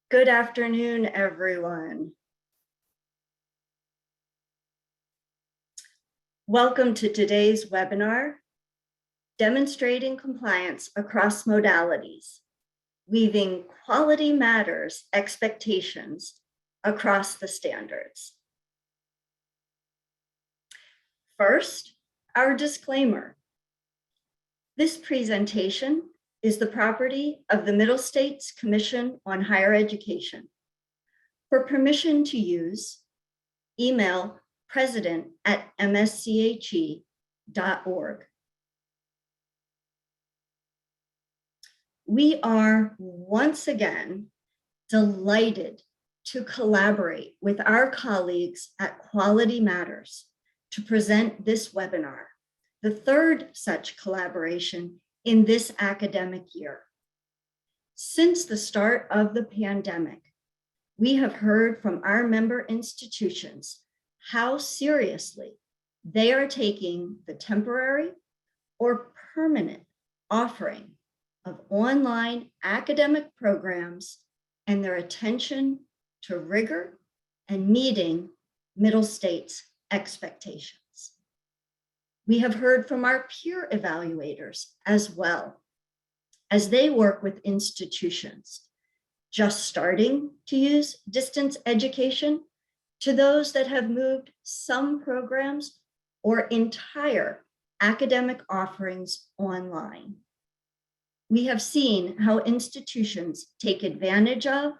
Good afternoon, everyone. Welcome to today's webinar, Demonstrating Compliance Across Modalities, Weaving Quality Matters Expectations Across the Standards. First, our disclaimer. This presentation is the property of the Middle States Commission on Higher Education. For permission to use, email president@msche.org. We are once again delighted to collaborate with our colleagues at Quality Matters to present this webinar, the third such collaboration in this academic year. Since the start of the pandemic, we have heard from our member institutions how seriously they are taking the temporary or permanent offering of online academic programs and their attention to rigor and meeting Middle States expectations. We have heard from our peer evaluators as well, as they work with institutions just starting to use distance education to those that have moved some programs or entire academic offerings online. We have seen how institutions take advantage of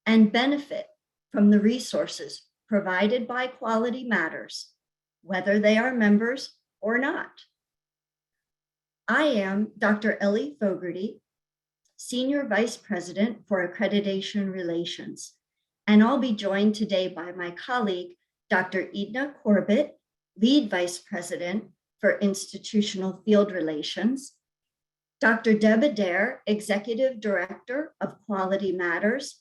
and benefit from the resources provided by Quality Matters, whether they are members or not. I am Dr. Ellie Fogarty, Senior Vice President for Accreditation Relations, and I'll be joined today by my colleague, Dr. Edna Corbett, Lead Vice President for Institutional Field Relations, Dr. Deb Adair, Executive Director of Quality Matters,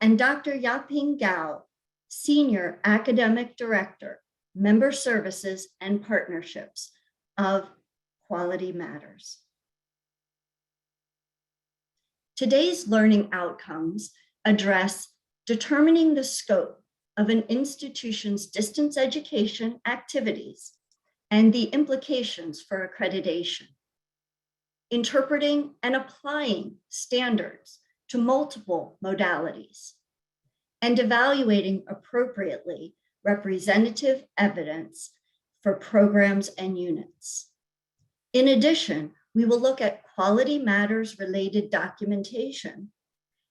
and Dr. Yaping Gao, Senior Academic Director, Member Services and Partnerships of Quality Matters. Today's learning outcomes address determining the scope of an institution's distance education activities and the implications for accreditation, interpreting and applying standards to multiple modalities, and evaluating appropriately representative evidence for programs and units. In addition, we will look at Quality Matters related documentation,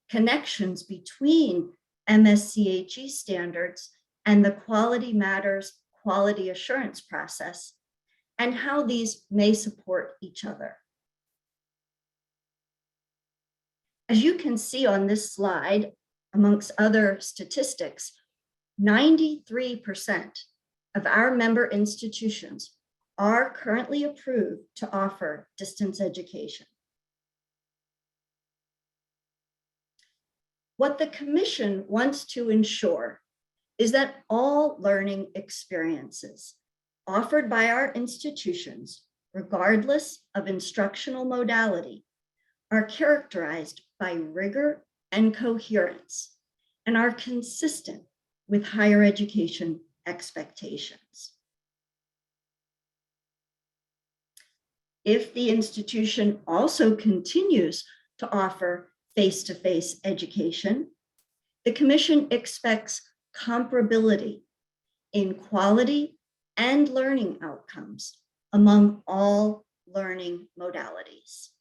connections between MSCHE standards and the Quality Matters quality assurance process, and how these may support each other. As you can see on this slide, amongst other statistics, 93% of our member institutions are currently approved to offer distance education. What the Commission wants to ensure is that all learning experiences offered by our institutions, regardless of instructional modality, are characterized by rigor and coherence and are consistent with higher education expectations. If the institution also continues to offer face-to-face education, the Commission expects comparability in quality and learning outcomes among all learning modalities.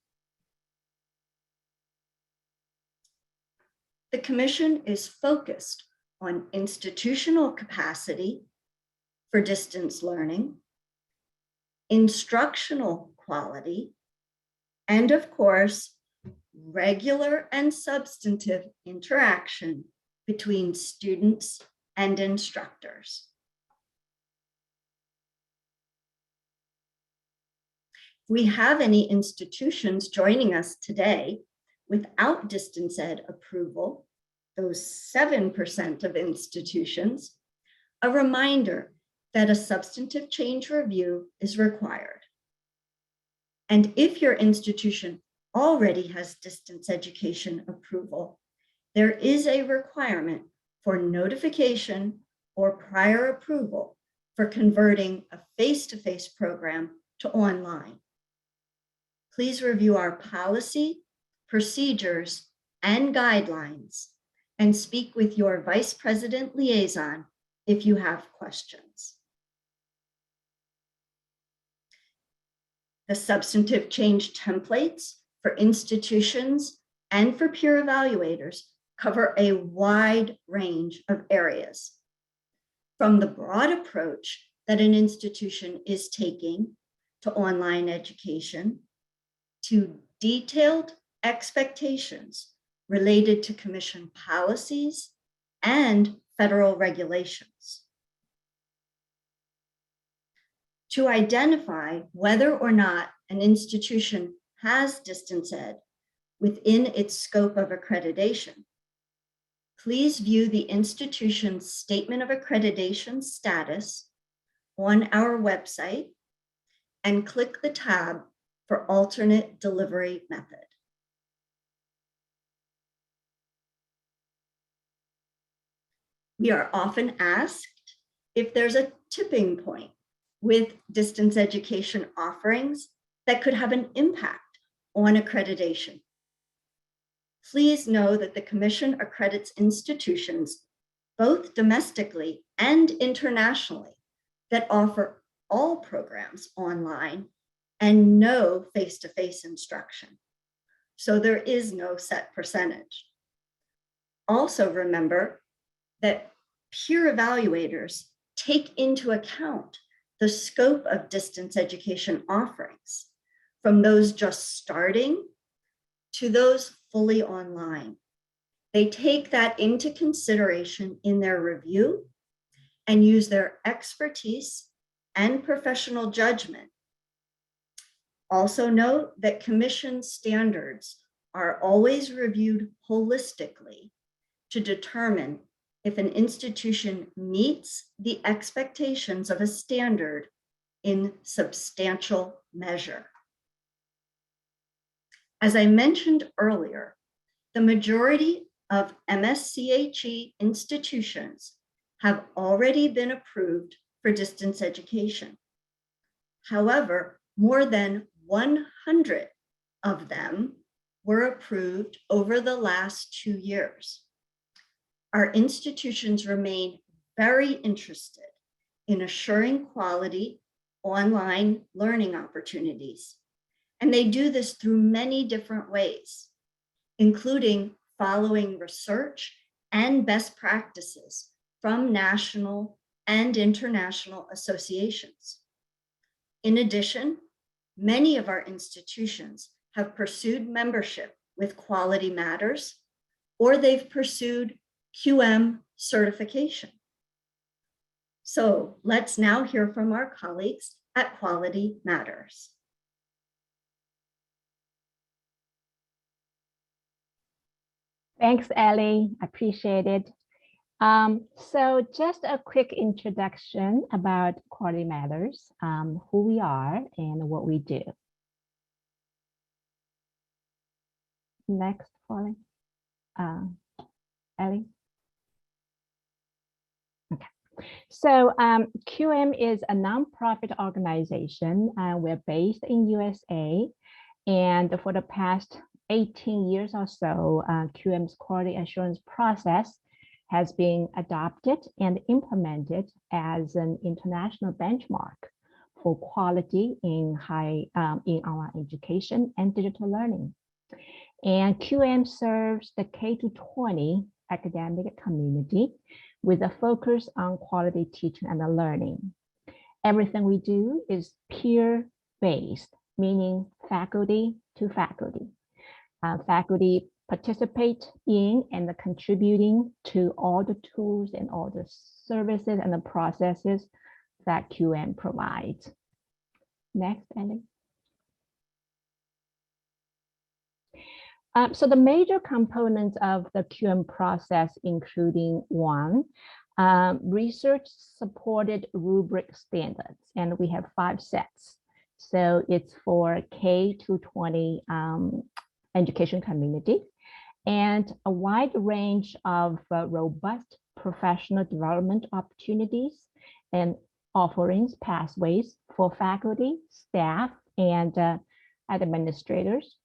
The Commission is focused on institutional capacity for distance learning, instructional quality, and of course, regular and substantive interaction between students and instructors. If we have any institutions joining us today without distance ed approval, those 7% of institutions, a reminder that a substantive change review is required. And if your institution already has distance education approval, there is a requirement for notification or prior approval for converting a face-to-face program to online. Please review our policy, procedures, and guidelines, and speak with your Vice President Liaison if you have questions. The substantive change templates for institutions and for peer evaluators cover a wide range of areas, from the broad approach that an institution is taking to online education, to detailed expectations related to commission policies and federal regulations. To identify whether or not an institution has distance ed within its scope of accreditation, please view the institution's statement of accreditation status on our website and click the tab for alternate delivery method. We are often asked if there's a tipping point with distance education offerings that could have an impact on accreditation. Please know that the Commission accredits institutions, both domestically and internationally, that offer all programs online and no face-to-face instruction. So there is no set percentage. Also remember that peer evaluators take into account the scope of distance education offerings, from those just starting to those fully online. They take that into consideration in their review and use their expertise and professional judgment. Also note that commission standards are always reviewed holistically to determine if an institution meets the expectations of a standard in substantial measure. As I mentioned earlier, the majority of MSCHE institutions have already been approved for distance education. However, more than 100 of them were approved over the last 2 years. Our institutions remain very interested in assuring quality online learning opportunities, and they do this through many different ways, including following research and best practices from national and international associations. In addition, many of our institutions have pursued membership with Quality Matters, or they've pursued QM certification. So let's now hear from our colleagues at Quality Matters. Thanks, Ellie. I appreciate it. So just a quick introduction about Quality Matters, who we are and what we do. Next, Polly. Ellie. Okay. So QM is a nonprofit organization. We're based in USA, and for the past 18 years or so, QM's quality assurance process has been adopted and implemented as an international benchmark for quality in online education and digital learning. And QM serves the K-20 academic community with a focus on quality teaching and learning. Everything we do is peer-based, meaning faculty to faculty. Faculty participate in and contributing to all the tools and all the services and the processes that QM provides. Next, Andy. So the major components of the QM process, including one, research-supported rubric standards, and we have 5 sets. So it's for K-20 education community, and a wide range of robust professional development opportunities and offerings, pathways for faculty, staff, and administrators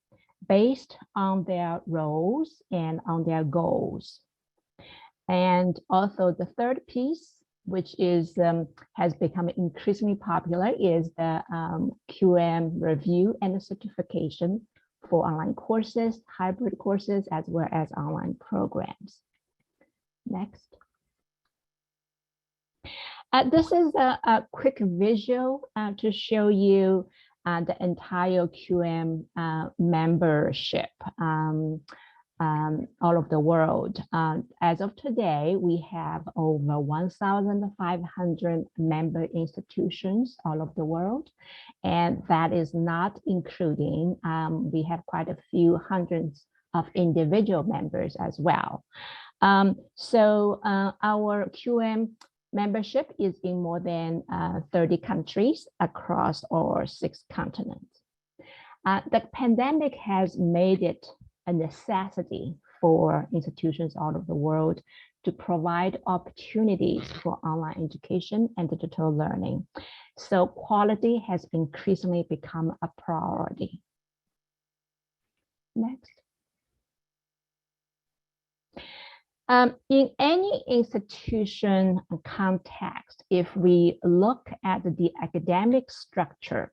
based on their roles and on their goals. And also the third piece, which is has become increasingly popular, is the QM review and certification for online courses, hybrid courses, as well as online programs. Next. This is a quick visual to show you the entire QM membership all over the world. As of today, we have over 1,500 member institutions all over the world. And that is not including, we have quite a few hundreds of individual members as well. So our QM membership is in more than 30 countries across all 6 continents. The pandemic has made it a necessity for institutions all over the world to provide opportunities for online education and digital learning. So quality has increasingly become a priority. Next. In any institution context, if we look at the academic structure,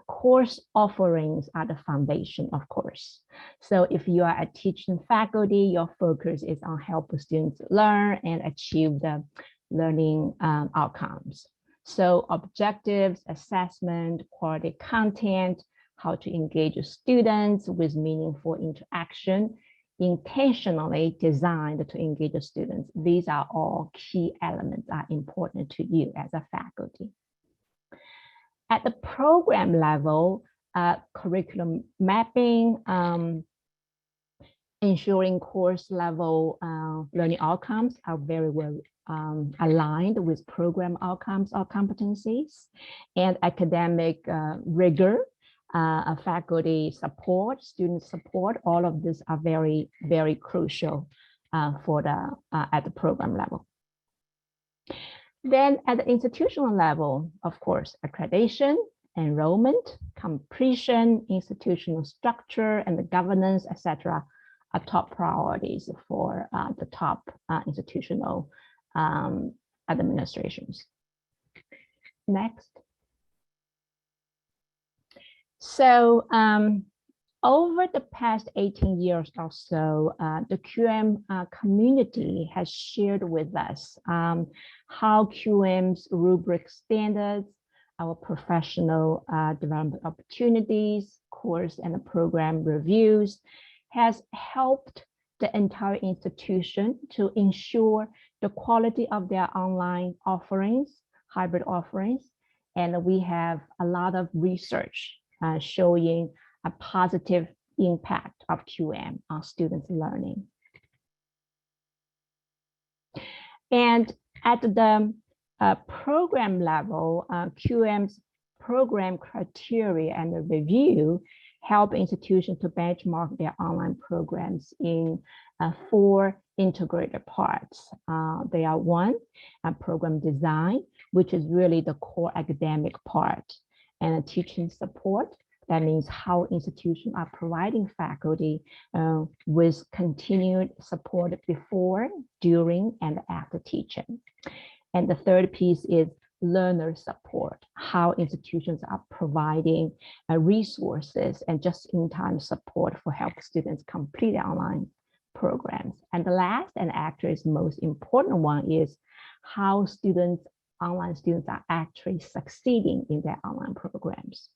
course offerings are the foundation, of course. So if you are a teaching faculty, your focus is on helping students learn and achieve the learning outcomes. So objectives, assessment, quality content, how to engage students with meaningful interaction, intentionally designed to engage the students. These are all key elements that are important to you as a faculty. At the program level, curriculum mapping, ensuring course level learning outcomes are very well aligned with program outcomes or competencies, and academic rigor, faculty support, student support. All of these are very, very crucial for the at the program level. Then at the institutional level, of course, accreditation, enrollment, completion, institutional structure, and the governance, etc., are top priorities for the top institutional administrations. Next. So over the past 18 years or so, the QM community has shared with us how QM's rubric standards, our professional development opportunities, course and program reviews has helped the entire institution to ensure the quality of their online offerings, hybrid offerings. And we have a lot of research showing a positive impact of QM on students' learning. And at the program level, QM's program criteria and the review help institutions to benchmark their online programs in 4 integrated parts. They are 1, program design, which is really the core academic part, and teaching support. That means how institutions are providing faculty with continued support before, during, and after teaching. And the third piece is learner support, how institutions are providing resources and just-in-time support for help students complete their online programs. And the last and actually is most important one is how online students are actually succeeding in their online programs.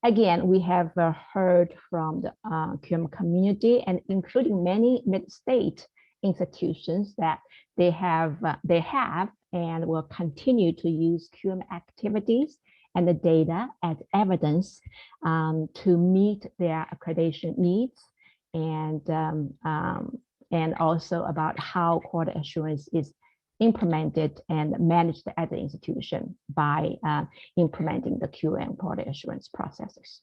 Again, we have heard from the QM community and including many mid-state institutions that they have and will continue to use QM activities and the data as evidence to meet their accreditation needs, and also about how quality assurance is implemented and managed at the institution by implementing the QM quality assurance processes.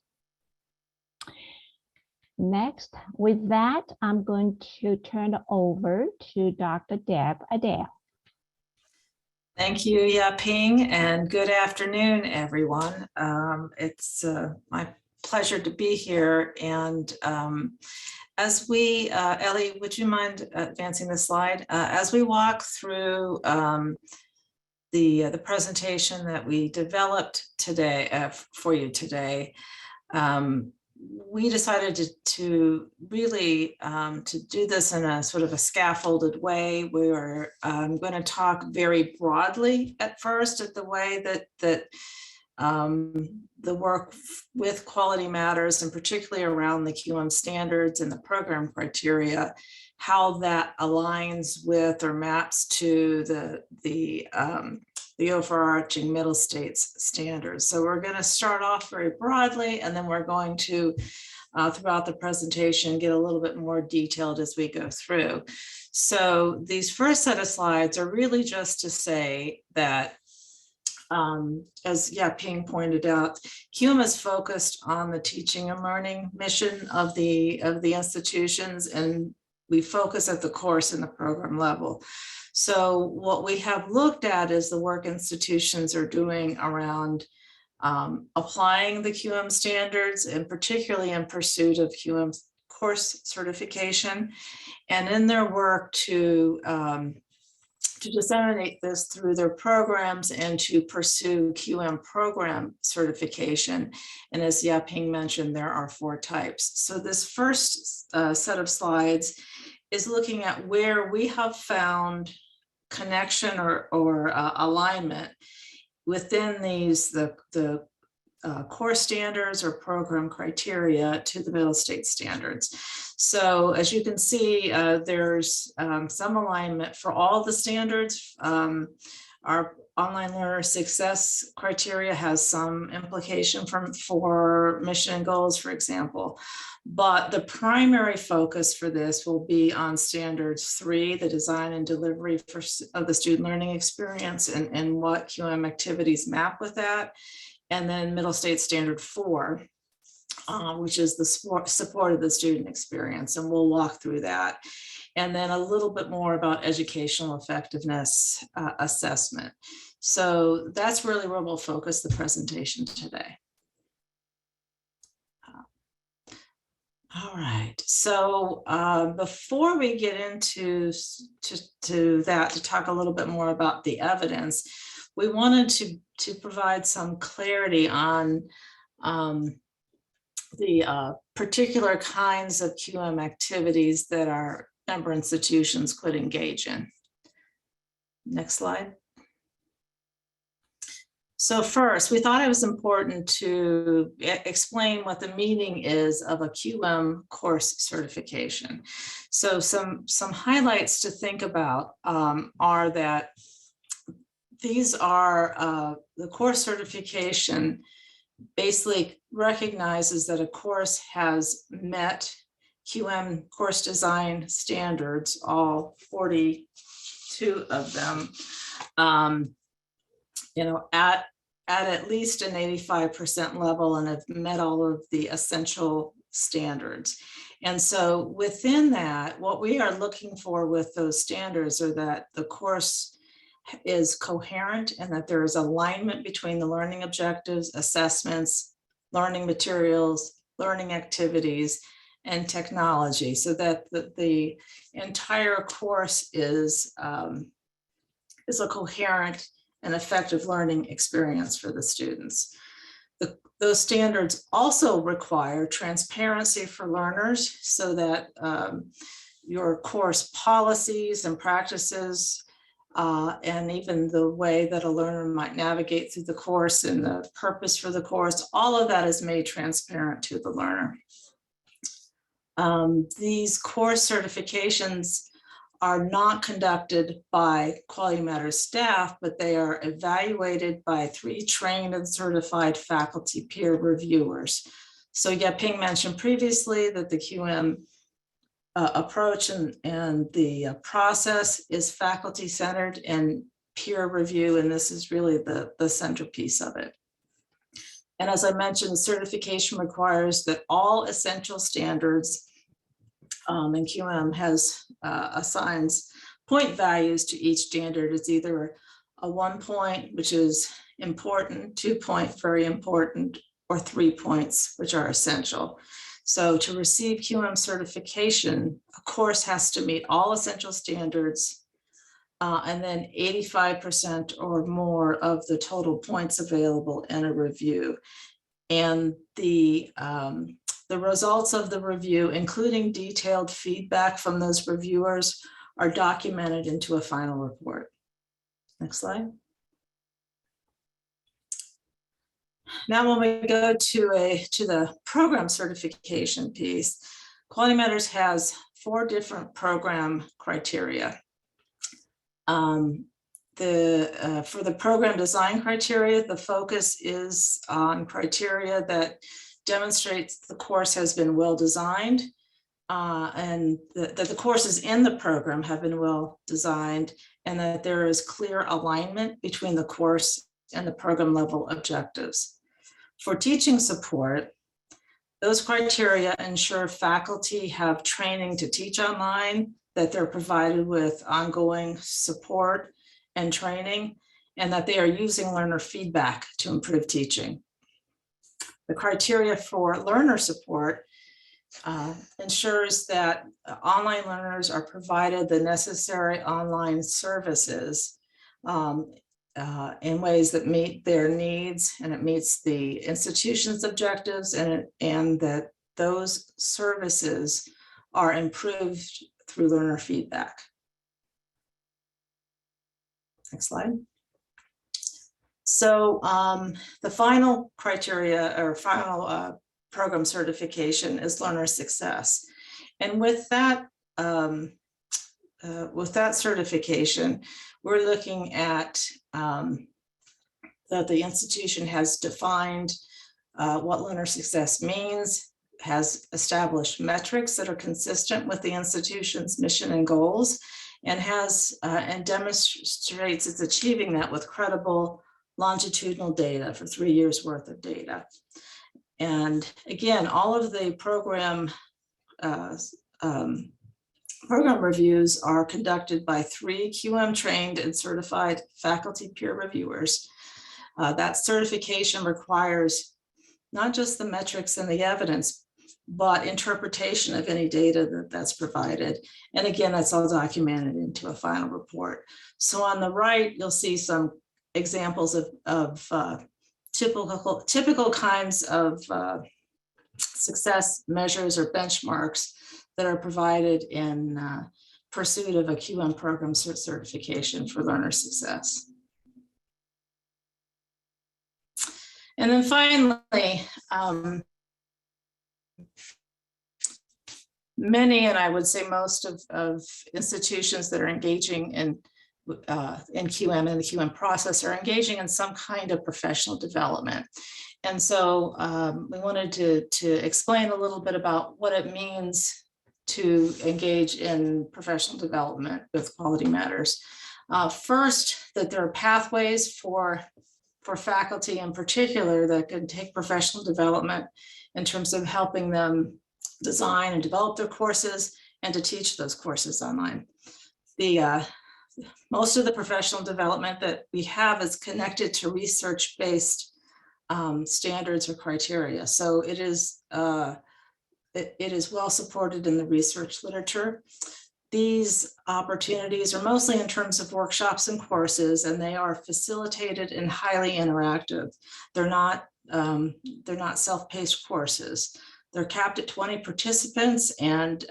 Next, with that, I'm going to turn it over to Dr. Deb Adele. Thank you, Yaping, and good afternoon, everyone. It's my pleasure to be here. And as we, Ellie, would you mind advancing the slide? As we walk through the presentation that we developed today for you today, we decided to really to do this in a sort of a scaffolded way. We're going to talk very broadly at first at the way that the work with Quality Matters, and particularly around the QM standards and the program criteria, how that aligns with or maps to the overarching middle states standards. So we're going to start off very broadly, and then we're going to, throughout the presentation, get a little bit more detailed as we go through. So these first set of slides are really just to say that, as Yaping pointed out, QM is focused on the teaching and learning mission of the institutions, and we focus at the course and the program level. So what we have looked at is the work institutions are doing around applying the QM standards, and particularly in pursuit of QM course certification, and in their work to disseminate this through their programs and to pursue QM program certification. And as Yaping mentioned, there are 4 types. So this first set of slides is looking at where we have found connection or alignment within these the core standards or program criteria to the middle state standards. So as you can see, there's some alignment for all the standards. Our online learner success criteria has some implication for mission and goals, for example. But the primary focus for this will be on standards 3, the design and delivery of the student learning experience, and what QM activities map with that. And then middle state standard 4, which is the support of the student experience. And we'll walk through that. And then a little bit more about educational effectiveness assessment. So that's really where we'll focus the presentation today. All right, so before we get into that, to talk a little bit more about the evidence, we wanted to provide some clarity on the particular kinds of QM activities that our member institutions could engage in. Next slide. So first, we thought it was important to explain what the meaning is of a QM course certification. So some highlights to think about are that these are the course certification basically recognizes that a course has met QM course design standards, all 42 of them, at least an 85% level, and have met all of the essential standards. And so within that, what we are looking for with those standards are that the course is coherent and that there is alignment between the learning objectives, assessments, learning materials, learning activities, and technology, so that the entire course is a coherent and effective learning experience for the students. Those standards also require transparency for learners, so that your course policies and practices and even the way that a learner might navigate through the course and the purpose for the course, all of that is made transparent to the learner. These course certifications are not conducted by Quality Matters staff, but they are evaluated by 3 trained and certified faculty peer reviewers. So Yaping mentioned previously that the QM approach and the process is faculty centered and peer review, and this is really the centerpiece of it. And as I mentioned, certification requires that all essential standards, and QM assigns point values to each standard. It's either a 1 point, which is important, 2 point, very important, or 3 points, which are essential. So to receive QM certification, a course has to meet all essential standards, and then 85% or more of the total points available in a review. And the results of the review, including detailed feedback from those reviewers, are documented into a final report. Next slide. Now, when we go to the program certification piece, Quality Matters has 4 different program criteria. For the program design criteria, the focus is on criteria that demonstrates the course has been well designed, and that the courses in the program have been well designed, and that there is clear alignment between the course and the program level objectives. For teaching support, those criteria ensure faculty have training to teach online, that they're provided with ongoing support and training, and that they are using learner feedback to improve teaching. The criteria for learner support ensures that online learners are provided the necessary online services in ways that meet their needs, and it meets the institution's objectives, and that those services are improved through learner feedback. Next slide. So the final criteria or final program certification is learner success. And with that certification, we're looking at that the institution has defined what learner success means, has established metrics that are consistent with the institution's mission and goals, and demonstrates it's achieving that with credible longitudinal data for 3 years worth of data. And again, all of the program reviews are conducted by 3 QM trained and certified faculty peer reviewers. That certification requires not just the metrics and the evidence, but interpretation of any data that's provided. And again, that's all documented into a final report. So on the right, you'll see some examples of typical kinds of success measures or benchmarks that are provided in pursuit of a QM program certification for learner success. And then finally, many, and I would say most of institutions that are engaging in QM and the QM process are engaging in some kind of professional development. And so we wanted to explain a little bit about what it means to engage in professional development with Quality Matters. First, that there are pathways for faculty in particular that can take professional development in terms of helping them design and develop their courses and to teach those courses online. Most of the professional development that we have is connected to research-based standards or criteria. So it is well supported in the research literature. These opportunities are mostly in terms of workshops and courses, and they are facilitated and highly interactive. They're not self-paced courses. They're capped at 20 participants, and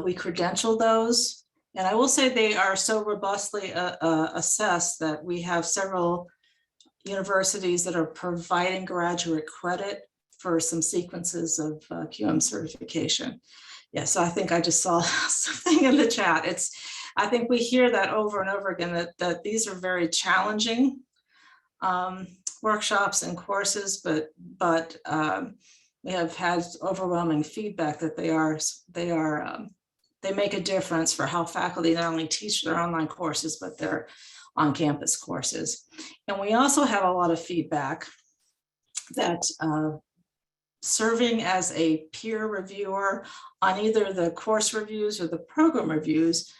we credential those. And I will say they are so robustly assessed that we have several universities that are providing graduate credit for some sequences of QM certification. Yeah, so I think I just saw something in the chat. I think we hear that over and over again, that these are very challenging workshops and courses, but we have had overwhelming feedback that they make a difference for how faculty not only teach their online courses, but their on-campus courses. And we also have a lot of feedback that serving as a peer reviewer on either the course reviews or the program reviews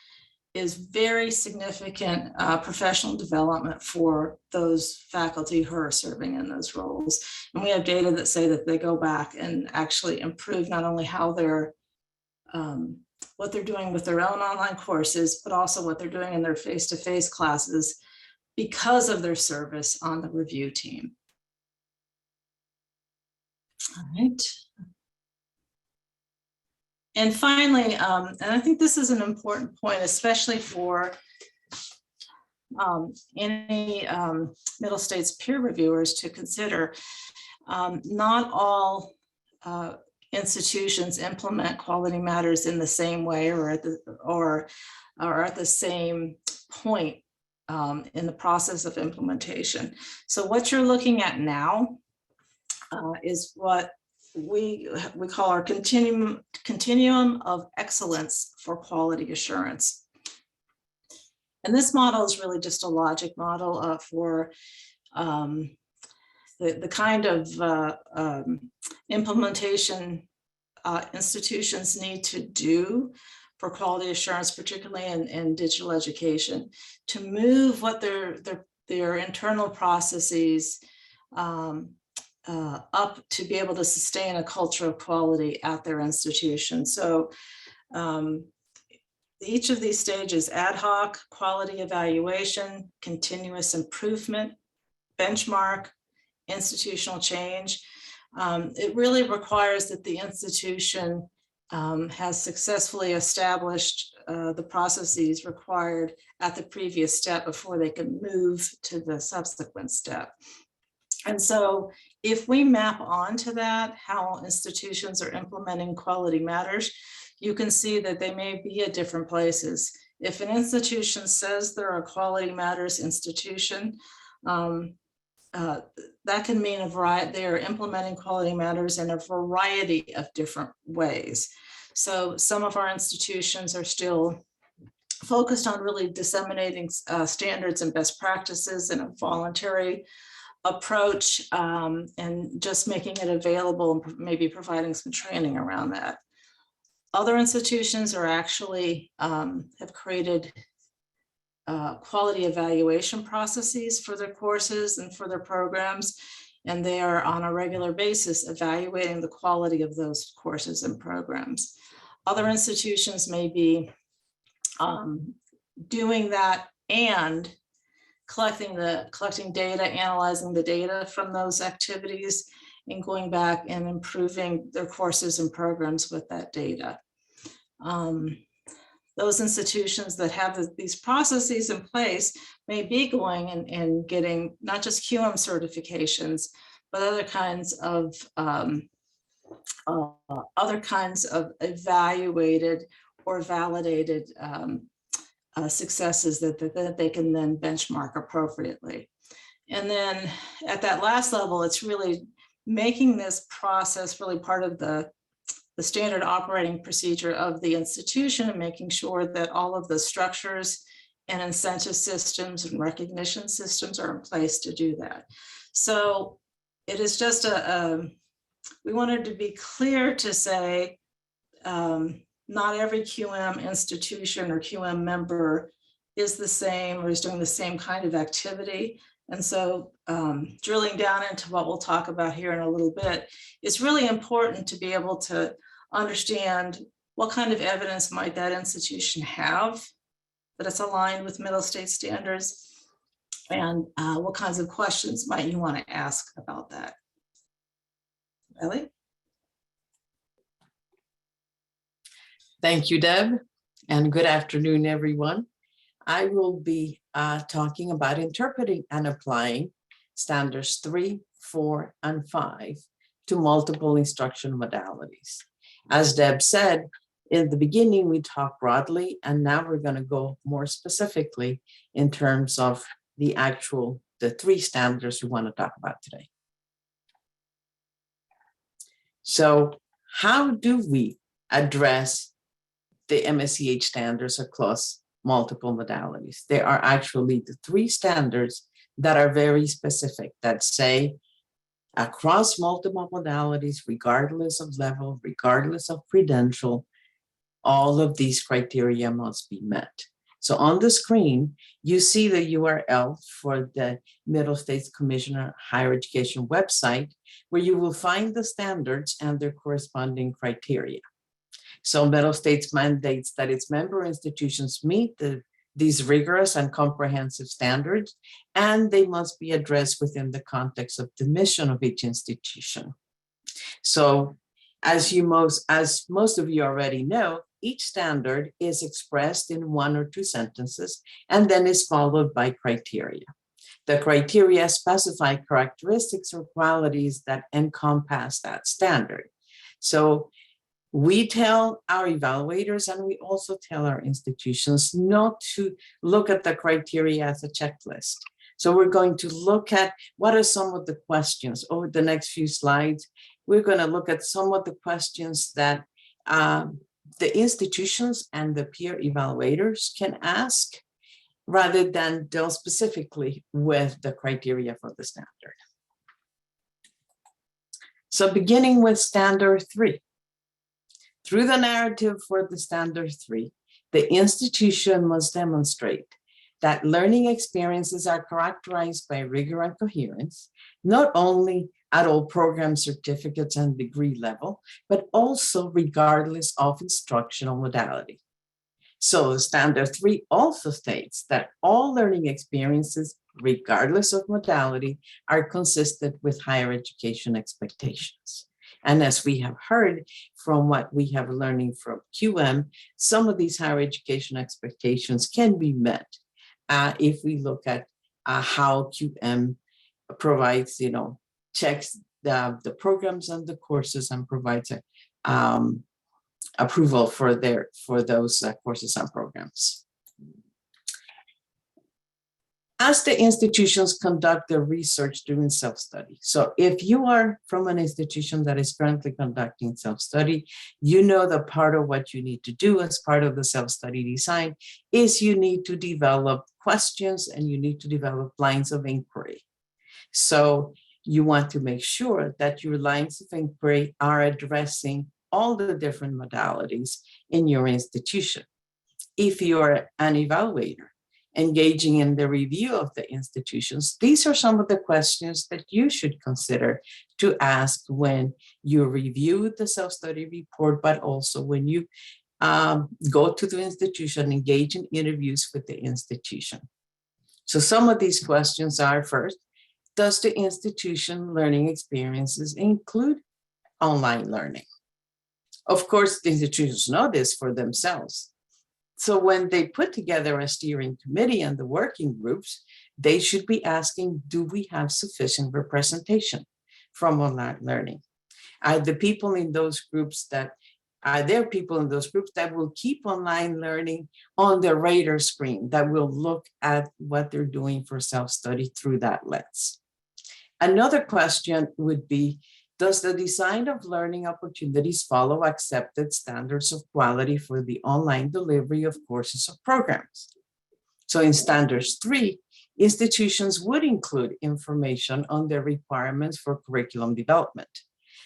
is very significant professional development for those faculty who are serving in those roles. And we have data that say that they go back and actually improve not only how they're what they're doing with their own online courses, but also what they're doing in their face-to-face classes because of their service on the review team. All right. And finally, and I think this is an important point, especially for any Middle States peer reviewers to consider. Not all institutions implement quality matters in the same way or at the same point in the process of implementation. So what you're looking at now is what we call our continuum of excellence for quality assurance. And this model is really just a logic model for the kind of implementation institutions need to do for quality assurance, particularly in digital education, to move what their internal processes up to be able to sustain a culture of quality at their institution. So each of these stages: ad hoc, quality evaluation, continuous improvement, benchmark, institutional change. It really requires that the institution has successfully established the processes required at the previous step before they can move to the subsequent step. And so if we map onto that, how institutions are implementing quality matters, you can see that they may be at different places. If an institution says they're a quality matters institution, that can mean a variety. They are implementing quality matters in a variety of different ways. So some of our institutions are still focused on really disseminating standards and best practices in a voluntary approach, and just making it available and maybe providing some training around that. Other institutions are actually have created quality evaluation processes for their courses and for their programs, and they are on a regular basis evaluating the quality of those courses and programs. Other institutions may be doing that and collecting data, analyzing the data from those activities, and going back and improving their courses and programs with that data. Those institutions that have these processes in place may be going and getting not just QM certifications, but other kinds of evaluated or validated successes that they can then benchmark appropriately. And then at that last level, it's really making this process really part of the standard operating procedure of the institution, and making sure that all of the structures and incentive systems and recognition systems are in place to do that. So it is just we wanted to be clear to say, not every QM institution or QM member is the same or is doing the same kind of activity. And so drilling down into what we'll talk about here in a little bit, it's really important to be able to understand what kind of evidence might that institution have that it's aligned with Middle States standards, and what kinds of questions might you want to ask about that. Ellie? Thank you, Deb, and good afternoon, everyone. I will be talking about interpreting and applying standards 3, 4, and 5 to multiple instruction modalities. As Deb said, in the beginning, we talked broadly, and now we're going to go more specifically in terms of the 3 standards we want to talk about today. So how do we address the MSCHE standards across multiple modalities. There are actually the 3 standards that are very specific that say across multiple modalities, regardless of level, regardless of credential, all of these criteria must be met. So on the screen, you see the URL for the Middle States Commissioner Higher Education website, where you will find the standards and their corresponding criteria. So Middle States mandates that its member institutions meet these rigorous and comprehensive standards, and they must be addressed within the context of the mission of each institution. So as most of you already know, each standard is expressed in 1 or 2 sentences and then is followed by criteria. The criteria specify characteristics or qualities that encompass that standard. So we tell our evaluators, and we also tell our institutions, not to look at the criteria as a checklist. So we're going to look at what are some of the questions over the next few slides. We're going to look at some of the questions that the institutions and the peer evaluators can ask, rather than deal specifically with the criteria for the standard. So beginning with standard 3. Through the narrative for the standard 3, the institution must demonstrate that learning experiences are characterized by rigor and coherence, not only at all program certificates and degree level, but also regardless of instructional modality. So standard 3 also states that all learning experiences, regardless of modality, are consistent with higher education expectations. And as we have heard from what we have learning from QM, some of these higher education expectations can be met if we look at how QM provides, checks the programs and the courses and provides approval for those courses and programs. As the institutions conduct their research during self-study. So if you are from an institution that is currently conducting self-study, you know that part of what you need to do as part of the self-study design is you need to develop questions and you need to develop lines of inquiry. So you want to make sure that your lines of inquiry are addressing all the different modalities in your institution. If you're an evaluator, engaging in the review of the institutions, these are some of the questions that you should consider to ask when you review the self-study report, but also when you go to the institution, engage in interviews with the institution. So some of these questions are: first, does the institution learning experiences include online learning? Of course, the institutions know this for themselves. So when they put together a steering committee and the working groups, they should be asking, do we have sufficient representation from online learning? Are the people in those groups that will keep online learning on their radar screen, that will look at what they're doing for self-study through that lens? Another question would be, does the design of learning opportunities follow accepted standards of quality for the online delivery of courses or programs? So in standards 3, institutions would include information on their requirements for curriculum development.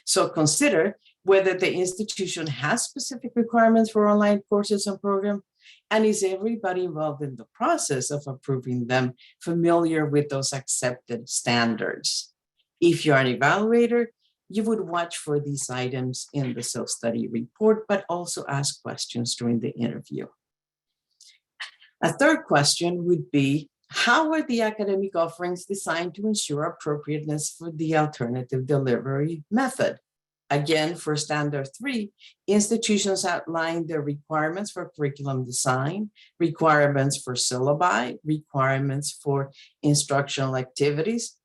So consider whether the institution has specific requirements for online courses and programs, and is everybody involved in the process of approving them familiar with those accepted standards? If you're an evaluator, you would watch for these items in the self-study report, but also ask questions during the interview. A third question would be, how are the academic offerings designed to ensure appropriateness for the alternative delivery method? Again, for standard 3, institutions outline their requirements for curriculum design, requirements for syllabi, requirements for instructional activities.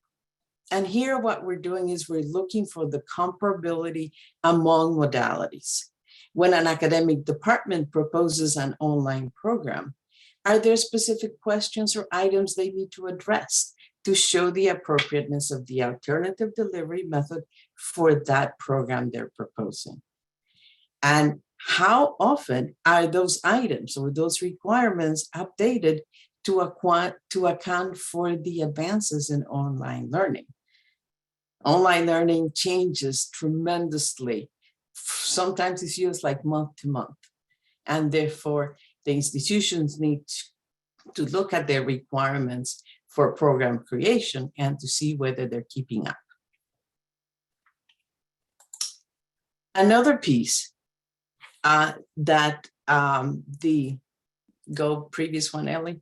And here what we're doing is we're looking for the comparability among modalities. When an academic department proposes an online program, are there specific questions or items they need to address to show the appropriateness of the alternative delivery method for that program they're proposing? And how often are those items or those requirements updated to account for the advances in online learning? Online learning changes tremendously. Sometimes it feels like month to month. And therefore, the institutions need to look at their requirements for program creation and to see whether they're keeping up. Another piece that go previous one, Ellie.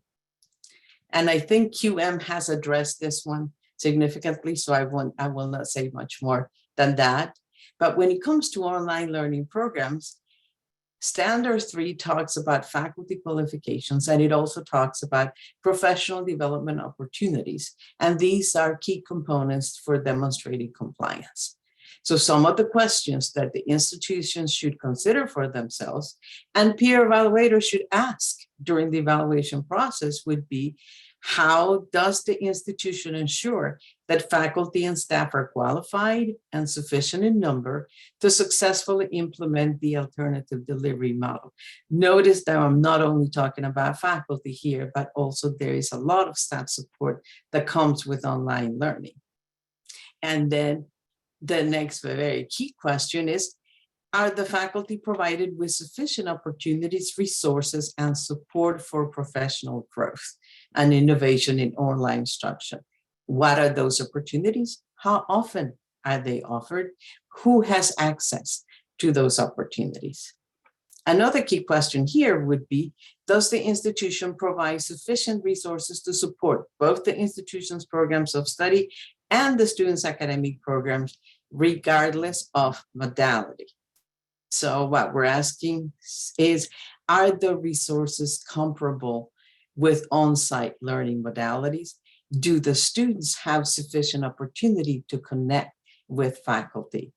And I think QM has addressed this one significantly, so I will not say much more than that. But when it comes to online learning programs, Standard 3 talks about faculty qualifications, and it also talks about professional development opportunities. And these are key components for demonstrating compliance. So some of the questions that the institutions should consider for themselves and peer evaluators should ask during the evaluation process would be, how does the institution ensure that faculty and staff are qualified and sufficient in number to successfully implement the alternative delivery model? Notice that I'm not only talking about faculty here, but also there is a lot of staff support that comes with online learning. And then the next very key question is, are the faculty provided with sufficient opportunities, resources, and support for professional growth and innovation in online instruction? What are those opportunities? How often are they offered? Who has access to those opportunities? Another key question here would be, does the institution provide sufficient resources to support both the institution's programs of study and the students' academic programs, regardless of modality? So what we're asking is, are the resources comparable with on-site learning modalities? Do the students have sufficient opportunity to connect with faculty,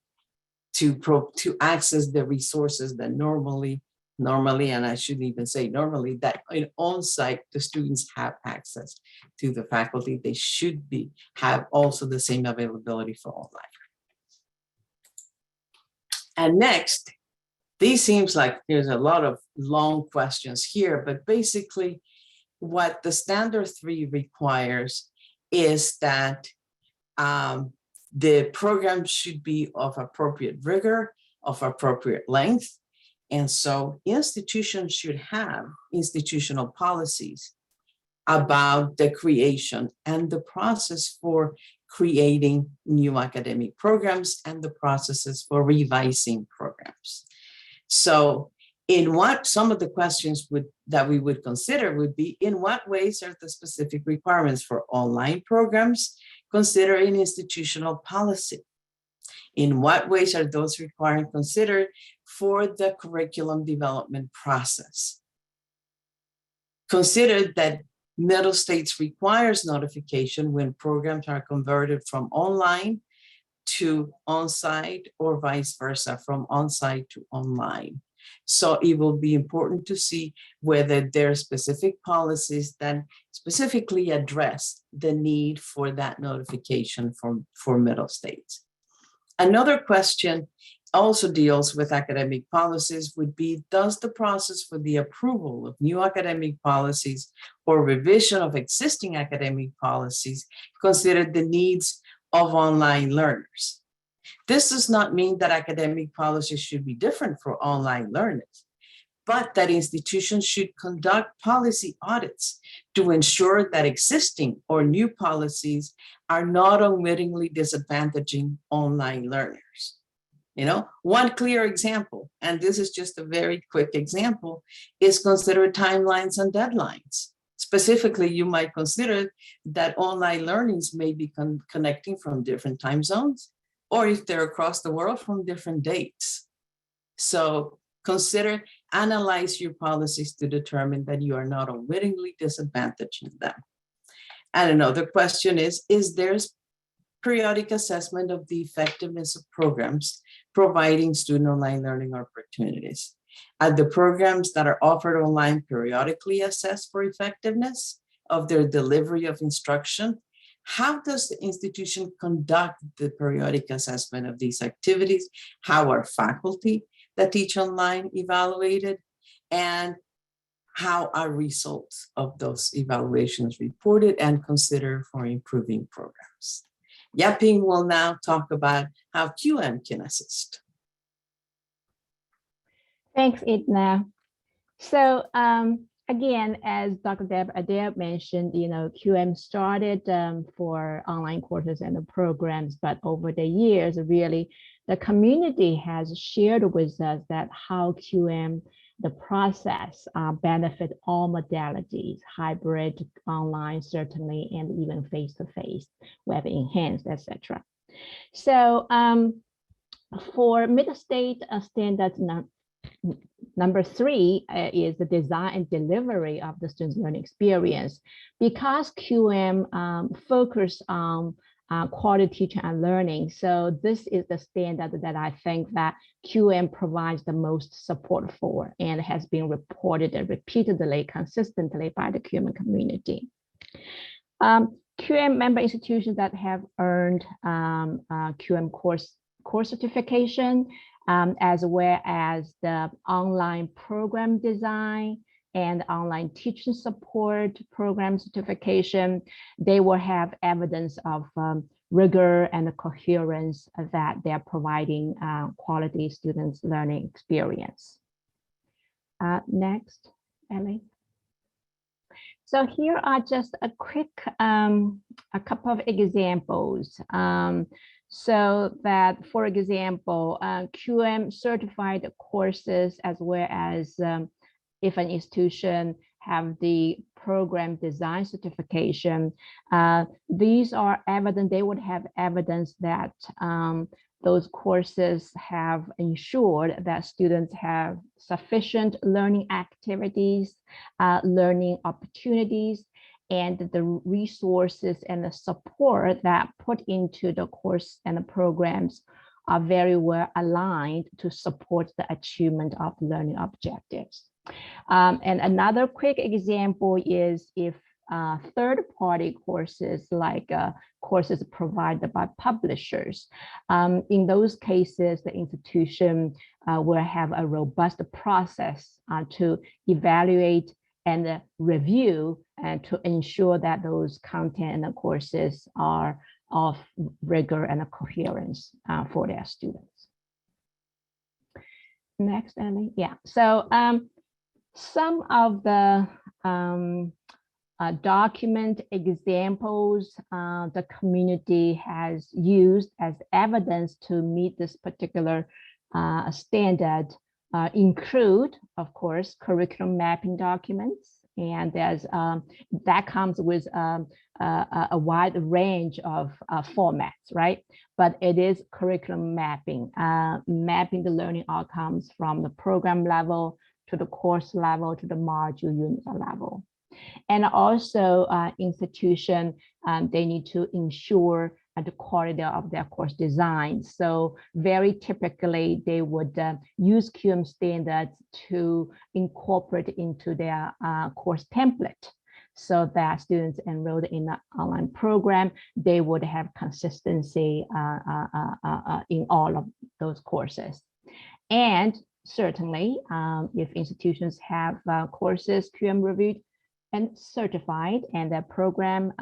to access the resources that normally, and I shouldn't even say normally, that in on-site, the students have access to the faculty. They should have also the same availability for online. And next, these seems like there's a lot of long questions here, but basically what the Standard 3 requires is that the program should be of appropriate rigor, of appropriate length. And so institutions should have institutional policies about the creation and the process for creating new academic programs and the processes for revising programs. So some of the questions that we would consider would be, in what ways are the specific requirements for online programs considered in institutional policy? In what ways are those requirements considered for the curriculum development process? Consider that Middle States requires notification when programs are converted from online to on-site or vice versa, from on-site to online. So it will be important to see whether there are specific policies that specifically address the need for that notification for Middle States. Another question also deals with academic policies would be, does the process for the approval of new academic policies or revision of existing academic policies consider the needs of online learners? This does not mean that academic policies should be different for online learners, but that institutions should conduct policy audits to ensure that existing or new policies are not unwittingly disadvantaging online learners. One clear example, and this is just a very quick example, is consider timelines and deadlines. Specifically, you might consider that online learnings may be connecting from different time zones, or if they're across the world, from different dates. So analyze your policies to determine that you are not unwittingly disadvantaging them. And another question is there periodic assessment of the effectiveness of programs providing student online learning opportunities? Are the programs that are offered online periodically assessed for effectiveness of their delivery of instruction? How does the institution conduct the periodic assessment of these activities? How are faculty that teach online evaluated, and how are results of those evaluations reported and considered for improving programs. Yaping will now talk about how QM can assist. Thanks, Edna. So again, as Dr. Deb Adair mentioned, QM started for online courses and the programs, but over the years, really, the community has shared with us that how QM, the process, benefit all modalities, hybrid, online, certainly, and even face-to-face, web enhanced, etc. So for Mid-State standards number 3 is the design and delivery of the student's learning experience. Because QM focus on quality teaching and learning, so this is the standard that I think that QM provides the most support for and has been reported repeatedly, consistently by the QM community. QM member institutions that have earned QM course certification, as well as the online program design and online teaching support program certification, they will have evidence of rigor and coherence that they're providing quality students' learning experience. Next, Ellie. So here are just a quick, a couple of examples. So that, for example, QM certified courses, as well as if an institution have the program design certification, these are evident, they would have evidence that those courses have ensured that students have sufficient learning activities, learning opportunities, and the resources and the support that put into the course and the programs are very well aligned to support the achievement of learning objectives. And another quick example is if third-party courses, like courses provided by publishers. In those cases, the institution will have a robust process to evaluate and review and to ensure that those content and the courses are of rigor and coherence for their students. Next, Ellie. Yeah, so some of the document examples the community has used as evidence to meet this particular standard include, of course, curriculum mapping documents, and there's that comes with a wide range of formats, right? But it is curriculum mapping, mapping the learning outcomes from the program level to the course level to the module unit level. And also institution, they need to ensure the quality of their course design. So very typically they would use QM standards to incorporate into their course template, so that students enrolled in the online program, they would have consistency in all of those courses. And certainly if institutions have courses QM reviewed and certified, and their program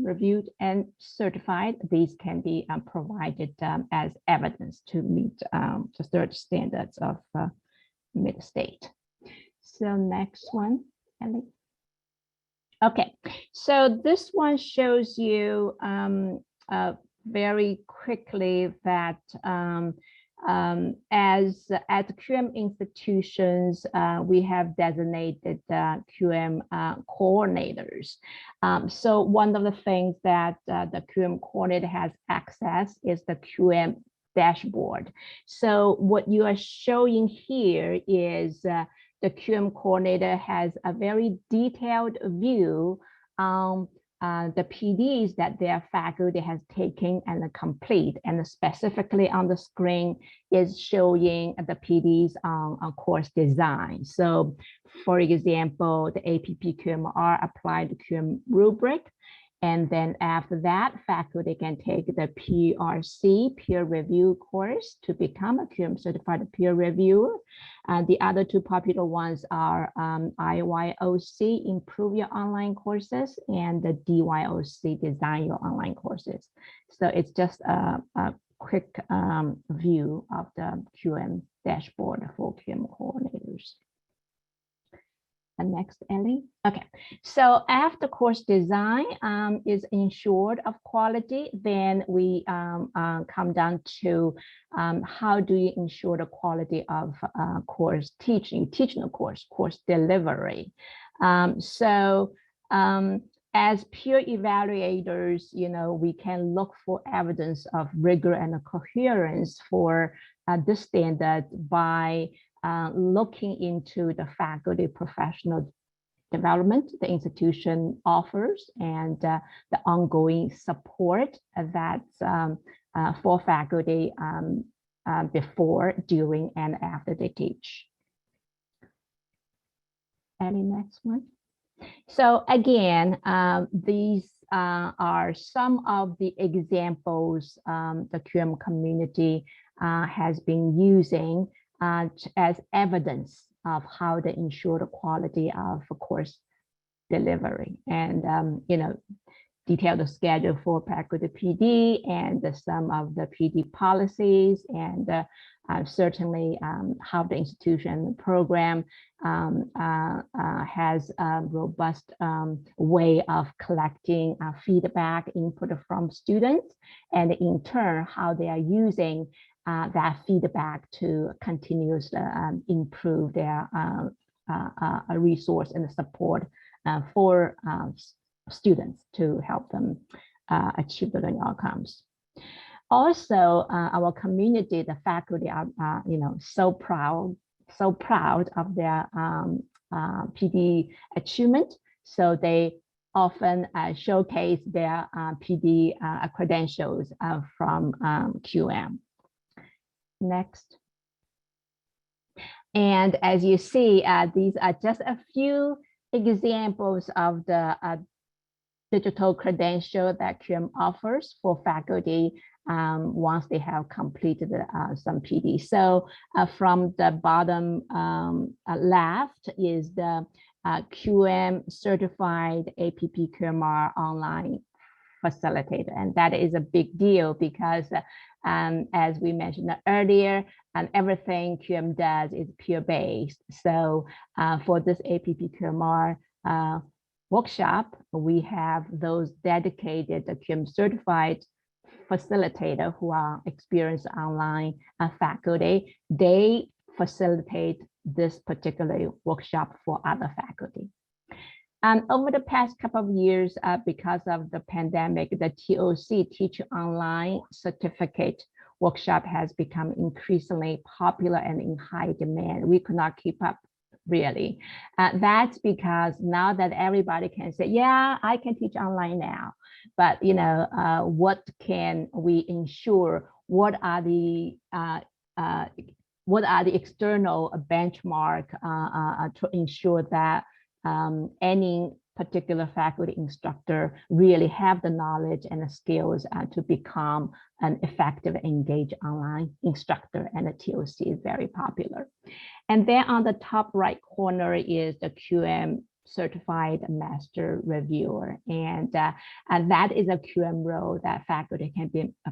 reviewed and certified, these can be provided as evidence to meet the third standards of Mid-State. So next one, Ellie. Okay, so this one shows you very quickly that as at QM institutions, we have designated QM coordinators. So one of the things that the QM coordinator has access is the QM dashboard. So what you are showing here is the QM coordinator has a very detailed view on the PDs that their faculty has taken and complete, and specifically on the screen is showing the PDs on course design. So for example, the APP QMR applied QM rubric, And then after that, faculty can take the PRC, peer review course, to become a QM certified peer reviewer. And the other two popular ones are IYOC, Improve Your Online Courses, and the DYOC, Design Your Online Courses. So it's just a quick view of the QM dashboard for QM coordinators. And next, Ellie. Okay, so after course design is ensured of quality, then we come down to how do you ensure the quality of course teaching the course delivery. As peer evaluators, we can look for evidence of rigor and coherence for this standard by looking into the faculty professional development the institution offers and the ongoing support that's for faculty before, during, and after they teach. Any next one? So again, these are some of the examples the QM community has been using as evidence of how they ensure the quality of course delivery, and detail the schedule for faculty PD and some of the PD policies, and certainly how the institution program has a robust way of collecting feedback input from students, and in turn how they are using that feedback to continuously improve their resource and support for students to help them achieve the learning outcomes. Also, our community, the faculty are so proud of their PD achievement. So they often showcase their PD credentials from QM. Next. And as you see, these are just a few examples of the digital credential that QM offers for faculty once they have completed some PD. So from the bottom left is the QM certified APP QMR online facilitator. And that is a big deal because as we mentioned earlier, everything QM does is peer-based. So for this APP QMR workshop, we have those dedicated QM certified facilitator who are experienced online faculty. They facilitate this particular workshop for other faculty. And over the past couple of years, because of the pandemic, the TOC, Teach Online Certificate workshop has become increasingly popular and in high demand. We could not keep up, really. That's because now that everybody can say, yeah, I can teach online now, but what can we ensure? What are the external benchmark to ensure that any particular faculty instructor really have the knowledge and the skills to become an effective, engaged online instructor, and the TOC is very popular. And then on the top right corner is the QM certified master reviewer, and that is a QM role that faculty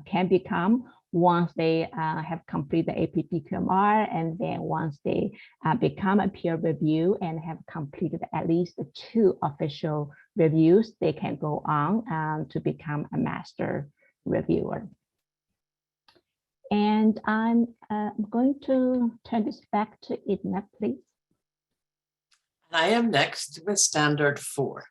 can become once they have completed the APP QMR, and then once they become a peer review and have completed at least 2 official reviews, they can go on to become a master reviewer. And I'm going to turn this back to Edna, please. I am next with standard 4.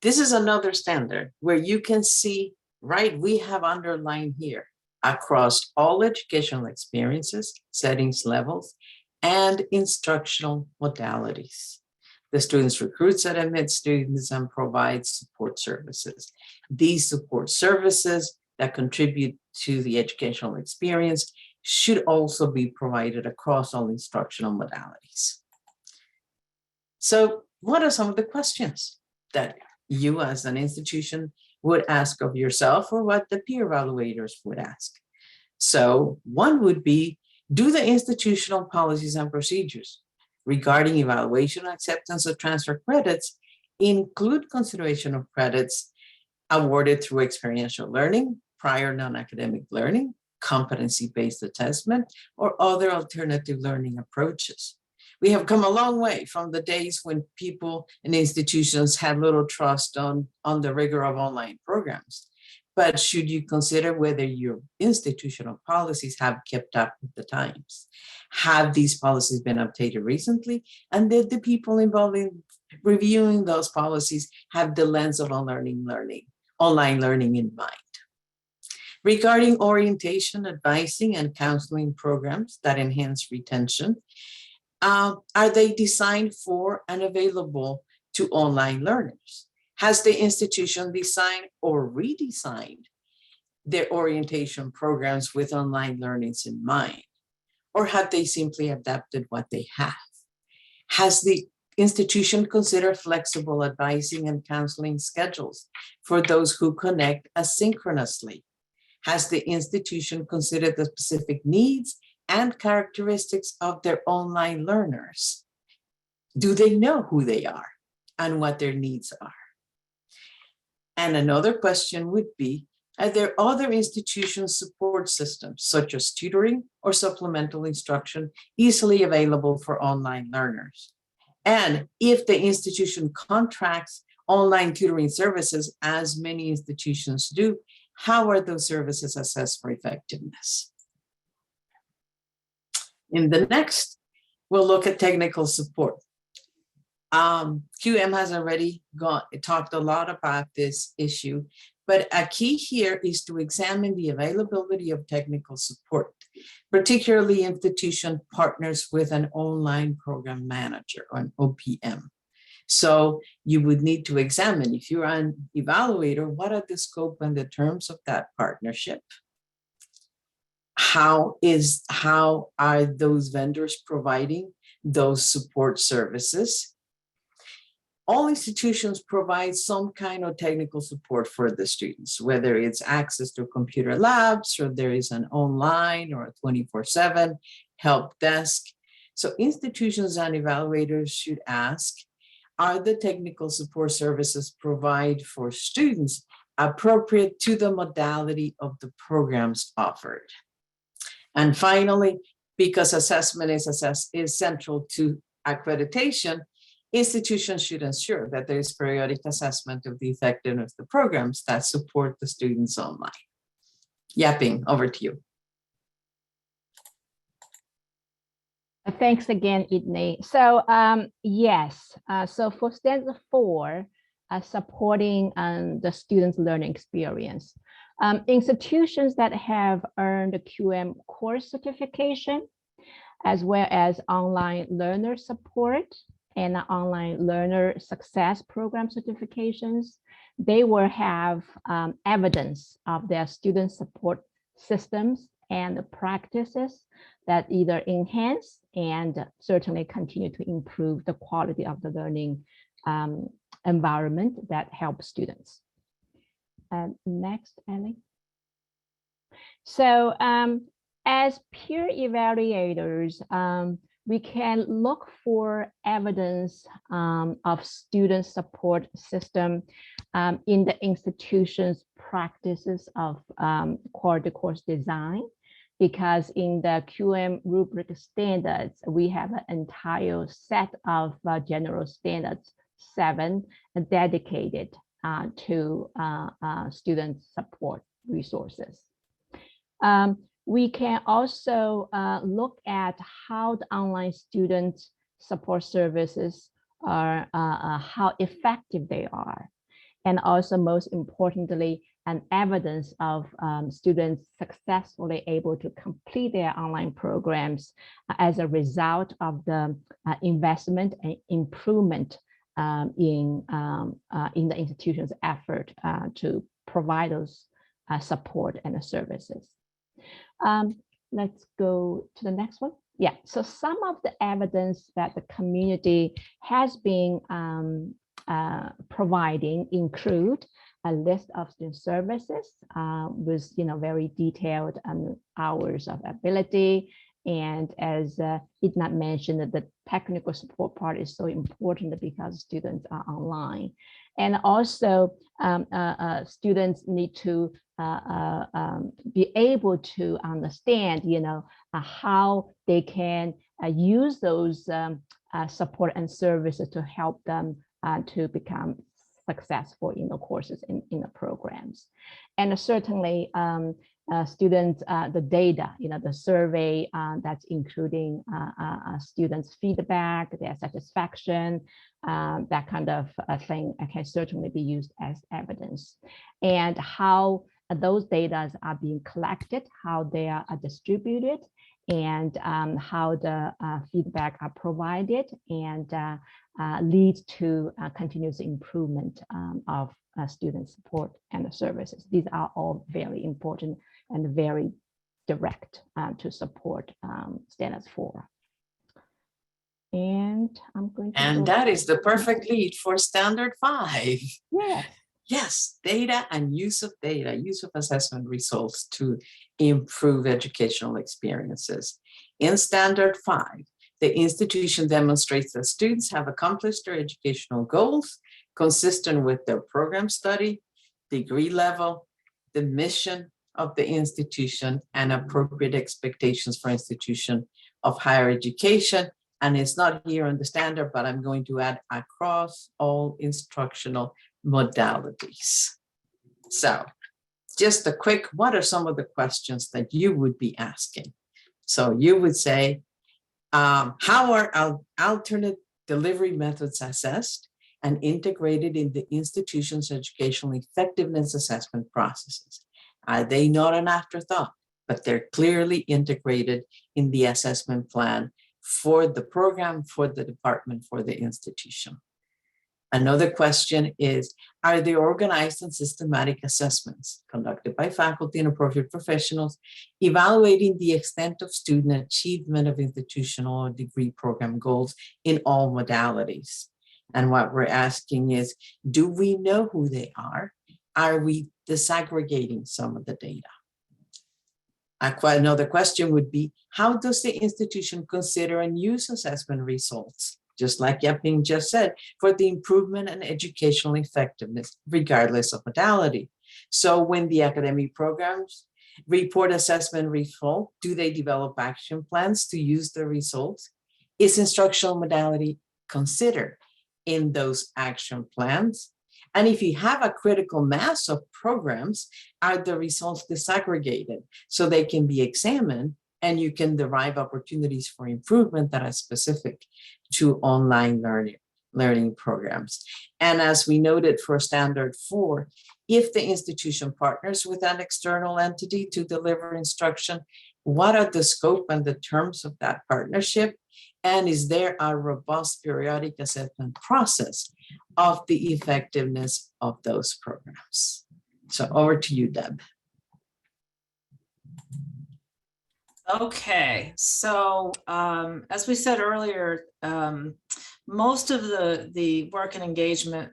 This is another standard where you can see, right, we have underlined here across all educational experiences, settings, levels, and instructional modalities. The students recruits and admits students and provides support services. These support services that contribute to the educational experience should also be provided across all instructional modalities. So what are some of the questions that you as an institution would ask of yourself or what the peer evaluators would ask. So one would be, do the institutional policies and procedures regarding evaluation, acceptance of transfer credits include consideration of credits awarded through experiential learning, prior non-academic learning, competency-based assessment, or other alternative learning approaches? We have come a long way from the days when people and institutions had little trust on the rigor of online programs. But should you consider whether your institutional policies have kept up with the times? Have these policies been updated recently? And did the people involved in reviewing those policies have the lens of online learning in mind? Regarding orientation, advising, and counseling programs that enhance retention, are they designed for and available to online learners? Has the institution designed or redesigned their orientation programs with online learnings in mind? Or have they simply adapted what they have? Has the institution considered flexible advising and counseling schedules for those who connect asynchronously? Has the institution considered the specific needs and characteristics of their online learners? Do they know who they are and what their needs are? And another question would be, are there other institution support systems, such as tutoring or supplemental instruction, easily available for online learners? And if the institution contracts online tutoring services, as many institutions do, how are those services assessed for effectiveness? In the next, we'll look at technical support. QM has already talked a lot about this issue, but a key here is to examine the availability of technical support, particularly institution partners with an online program manager or an OPM. So you would need to examine, if you're an evaluator, what are the scope and the terms of that partnership? How are those vendors providing those support services? All institutions provide some kind of technical support for the students, whether it's access to computer labs, or there is an online or a 24/7 help desk. So institutions and evaluators should ask, are the technical support services provided for students appropriate to the modality of the programs offered? And finally, because assessment is central to accreditation, institutions should ensure that there is periodic assessment of the effectiveness of the programs that support the students online. Yaping, over to you. Thanks again, Idney. So yes, so for stanza 4, supporting the students' learning experience, institutions that have earned a QM course certification, as well as online learner support and online learner success program certifications, they will have evidence of their student support systems and practices that either enhance and certainly continue to improve the quality of the learning environment that helps students. Next, Ellie. So as peer evaluators, we can look for evidence of student support system in the institution's practices of quality course design, because in the QM rubric standards, we have an entire set of general standards, 7, dedicated to student support resources. We can also look at how the online student support services are, how effective they are, and also most importantly, an evidence of students successfully able to complete their online programs as a result of the investment and improvement in the institution's effort to provide those support and services. Let's go to the next one. Yeah, so some of the evidence that the community has been providing include a list of student services with very detailed hours of ability. And as Idna mentioned, the technical support part is so important because students are online. And also students need to be able to understand, how they can use those support and services to help them to become successful in the courses in the programs. And certainly students, the data, the survey that's including students' feedback, their satisfaction, that kind of thing can certainly be used as evidence. And how those data are being collected, how they are distributed, and how the feedback are provided, and leads to continuous improvement of student support and the services. These are all very important and very direct to support standards 4. And I'm going to And that is the perfect lead for standard 5. Yes. Yes, data and use of data, use of assessment results to improve educational experiences. In standard 5, the institution demonstrates that students have accomplished their educational goals consistent with their program study, degree level, the mission of the institution, and appropriate expectations for institution of higher education. And it's not here on the standard, but I'm going to add across all instructional modalities. So just a quick, what are some of the questions that you would be asking? So you would say, how are alternate delivery methods assessed and integrated in the institution's educational effectiveness assessment processes? Are they not an afterthought, but they're clearly integrated in the assessment plan for the program, for the department, for the institution? Another question is, are there organized and systematic assessments conducted by faculty and appropriate professionals evaluating the extent of student achievement of institutional or degree program goals in all modalities? And what we're asking is, do we know who they are? Are we disaggregating some of the data? Another question would be, how does the institution consider and use assessment results, just like Yaping just said, for the improvement and educational effectiveness, regardless of modality? So when the academic programs report assessment results, do they develop action plans to use the results? Is instructional modality considered in those action plans? And if you have a critical mass of programs, are the results disaggregated so they can be examined and you can derive opportunities for improvement that are specific to online learning programs? And as we noted for standard 4, if the institution partners with an external entity to deliver instruction, what are the scope and the terms of that partnership? And is there a robust periodic assessment process of the effectiveness of those programs? So over to you, Deb. Okay, so as we said earlier, most of the work and engagement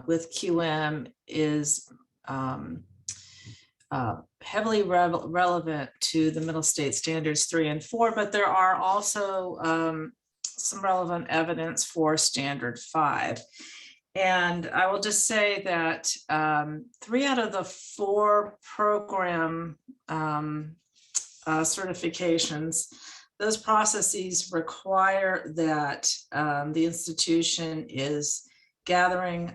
with QM is heavily relevant to the Middle State Standards 3 and 4, but there are also some relevant evidence for Standard 5. And I will just say that 3 out of the 4 program certifications, those processes require that the institution is gathering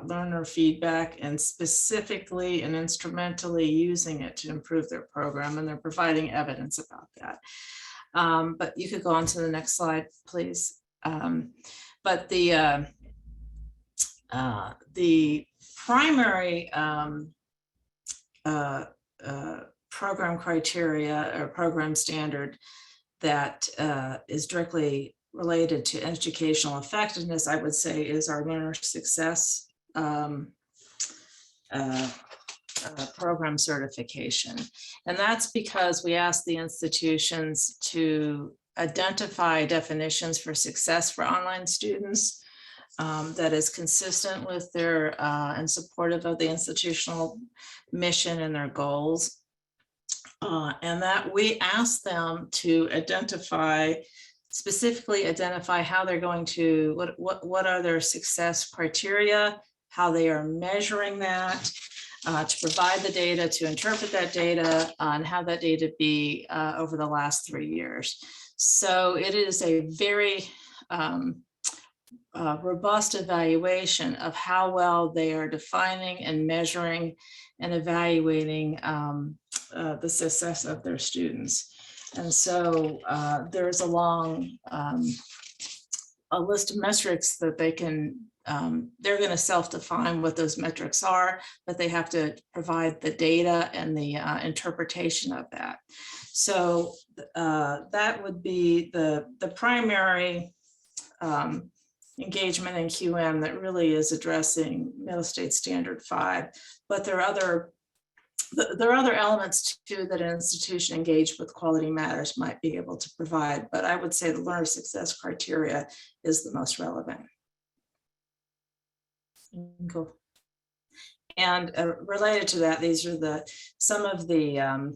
learner feedback and specifically and instrumentally using it to improve their program, and they're providing evidence about that. But you could go on to the next slide, please. But the primary program criteria or program standard that is directly related to educational effectiveness, I would say, is our learner success program certification. And that's because we ask the institutions to identify definitions for success for online students that is consistent with their and supportive of the institutional mission and their goals. And that we ask them to specifically identify how they're going to, what are their success criteria, how they are measuring that, to provide the data, to interpret that data, and have that data be over the last 3 years. So it is a very robust evaluation of how well they are defining and measuring and evaluating the success of their students. And so there's a long a list of metrics that they can, they're going to self-define what those metrics are, but they have to provide the data and the interpretation of that. So that would be the primary engagement in QM that really is addressing Middle State Standard 5, but there are other elements too that an institution engaged with Quality Matters might be able to provide, but I would say the learner success criteria is the most relevant. Cool. And related to that, these are some of the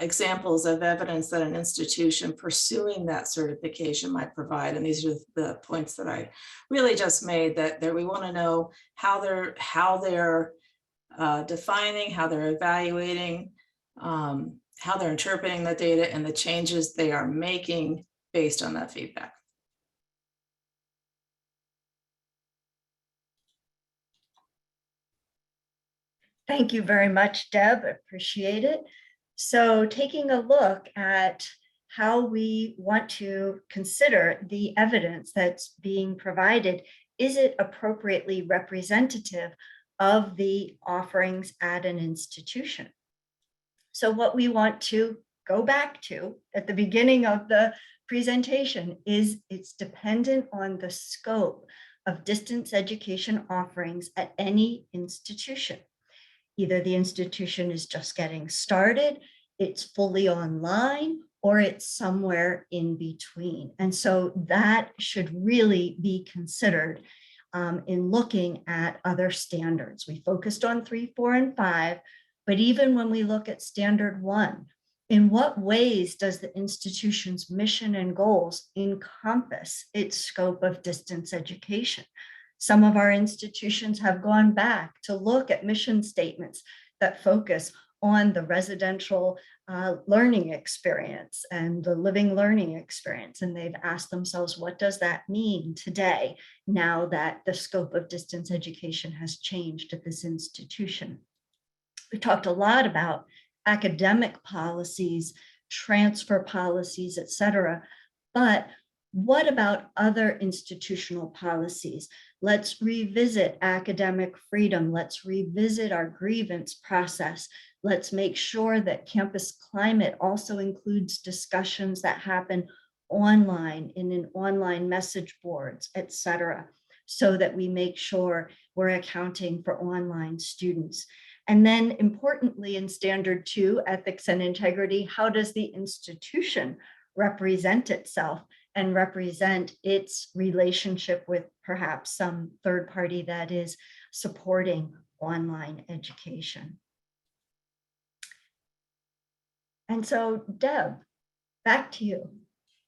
examples of evidence that an institution pursuing that certification might provide. And these are the points that I really just made, that we want to know how they're defining, how they're evaluating, how they're interpreting the data, and the changes they are making based on that feedback. Thank you very much, Deb. Appreciate it. So taking a look at how we want to consider the evidence that's being provided, is it appropriately representative of the offerings at an institution? So what we want to go back to at the beginning of the presentation is it's dependent on the scope of distance education offerings at any institution. Either the institution is just getting started, it's fully online, or it's somewhere in between. And so that should really be considered in looking at other standards. We focused on 3, 4, and 5, but even when we look at standard 1, in what ways does the institution's mission and goals encompass its scope of distance education? Some of our institutions have gone back to look at mission statements that focus on the residential learning experience and the living learning experience. And they've asked themselves, what does that mean today, now that the scope of distance education has changed at this institution? We talked a lot about academic policies, transfer policies, et cetera, but what about other institutional policies? Let's revisit academic freedom. Let's revisit our grievance process. Let's make sure that campus climate also includes discussions that happen online, in an online message boards, et cetera, so that we make sure we're accounting for online students. And then importantly, in standard 2, ethics and integrity, how does the institution represent itself and represent its relationship with perhaps some third party that is supporting online education? And so, Deb, back to you.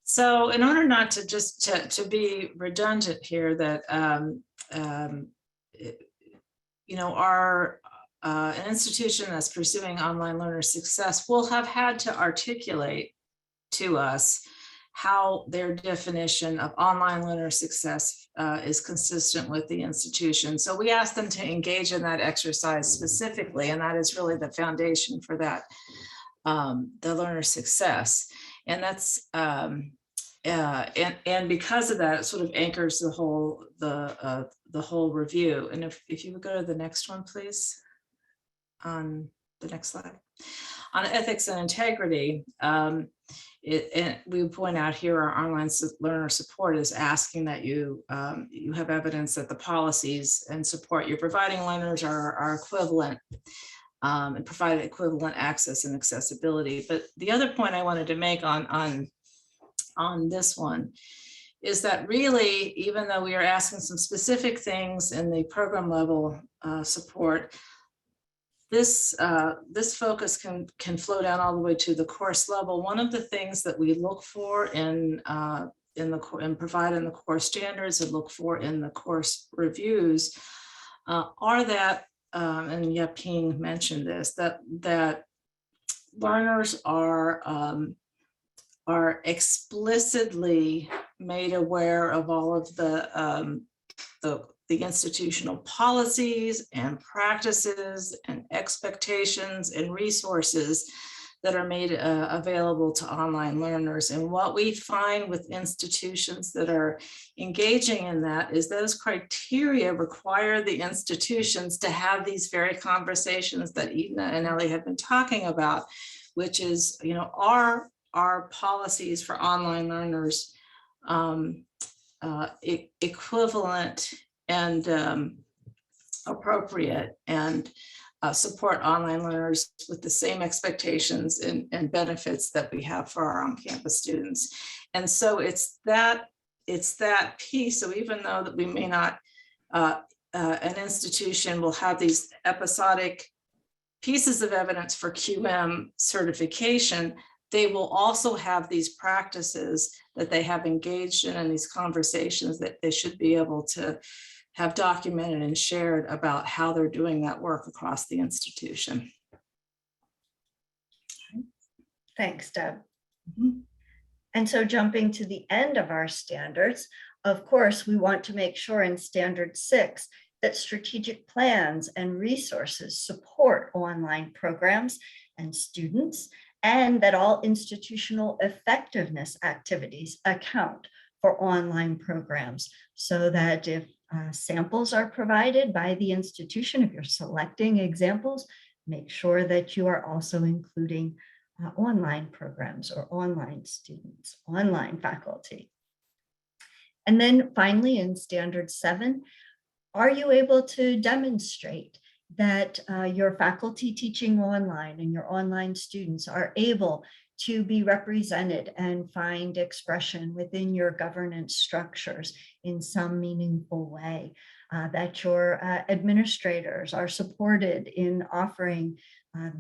So in order not to just to be redundant here, that you know, an institution that's pursuing online learner success will have had to articulate to us how their definition of online learner success is consistent with the institution. So we asked them to engage in that exercise specifically, and that is really the foundation for that, the learner success. And that's and because of that, it sort of anchors the whole review. And if you would go to the next one, please, on the next slide, on ethics and integrity. And we point out here our online learner support is asking that you have evidence that the policies and support you're providing learners are equivalent and provide equivalent access and accessibility. But the other point I wanted to make on this one is that really, even though we are asking some specific things in the program level support, this focus can flow down all the way to the course level. One of the things that we look for and provide in the course standards and look for in the course reviews are that, and Yaping mentioned this, that learners are explicitly made aware of all of the institutional policies and practices and expectations and resources that are made available to online learners. And what we find with institutions that are engaging in that is those criteria require the institutions to have these very conversations that Edna and Ellie have been talking about, which is, you know, are policies for online learners equivalent and appropriate, and support online learners with the same expectations and benefits that we have for our on-campus students. And so it's that piece. So even though that we may not, an institution will have these episodic pieces of evidence for QM certification, they will also have these practices that they have engaged in and these conversations that they should be able to have documented and shared about how they're doing that work across the institution. Thanks, Deb. And so jumping to the end of our standards, of course, we want to make sure in Standard 6 that strategic plans and resources support online programs and students, and that all institutional effectiveness activities account for online programs, so that if samples are provided by the institution, if you're selecting examples, make sure that you are also including online programs or online students, online faculty. And then finally, in Standard 7, are you able to demonstrate that your faculty teaching online and your online students are able to be represented and find expression within your governance structures in some meaningful way, that your administrators are supported in offering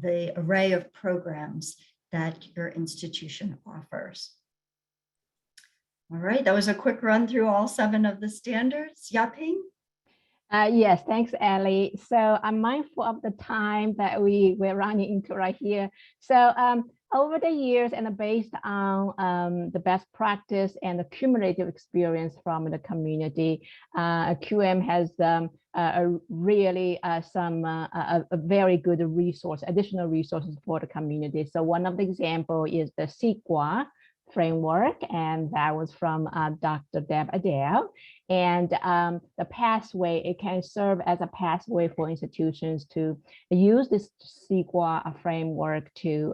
the array of programs that your institution offers. All right, that was a quick run through all 7 of the standards. Yaping? Yes, thanks, Ellie. So I'm mindful of the time that we're running into right here. So over the years and based on the best practice and the cumulative experience from the community, QM has really some very good additional resources for the community. So one of the example is the CEQA framework, and that was from Dr. Deb Adele. And the pathway, it can serve as a pathway for institutions to use this CEQA framework to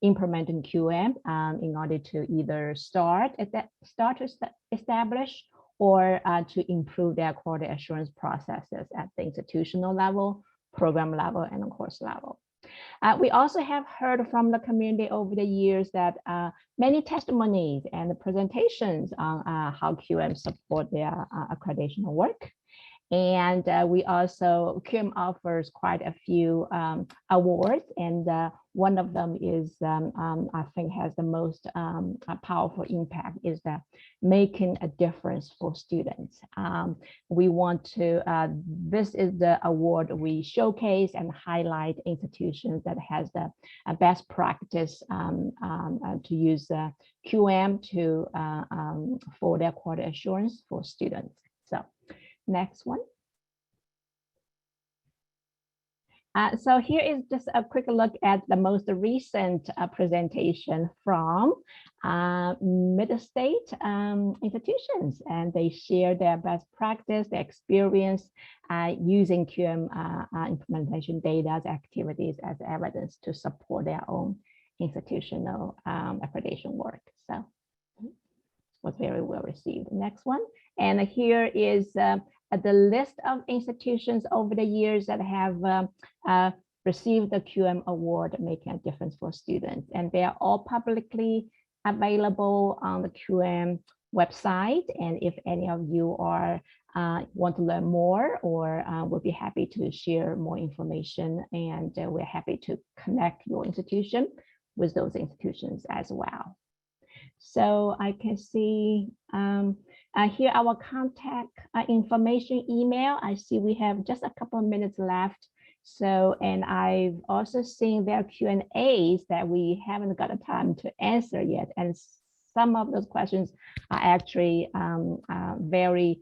implement in QM in order to either start to establish or to improve their quality assurance processes at the institutional level, program level, and course level. We also have heard from the community over the years that many testimonies and presentations on how QM support their accreditation work. And we also, QM offers quite a few awards, and one of them is, I think has the most powerful impact, is that making a difference for students. We want to, this is the award we showcase and highlight institutions that has the best practice to use QM to for their quality assurance for students. So next one. So here is just a quick look at the most recent presentation from mid-state institutions, and they share their best practice, their experience using QM implementation data activities as evidence to support their own institutional accreditation work. So it was very well received. Next one. And here is the list of institutions over the years that have received the QM award, making a difference for students. And they are all publicly available on the QM website. And if any of you are want to learn more, or we'll be happy to share more information, and we're happy to connect your institution with those institutions as well. So I can see here our contact information email. I see we have just a couple of minutes left. So, and I've also seen there are Q&As that we haven't got a time to answer yet. And some of those questions are actually very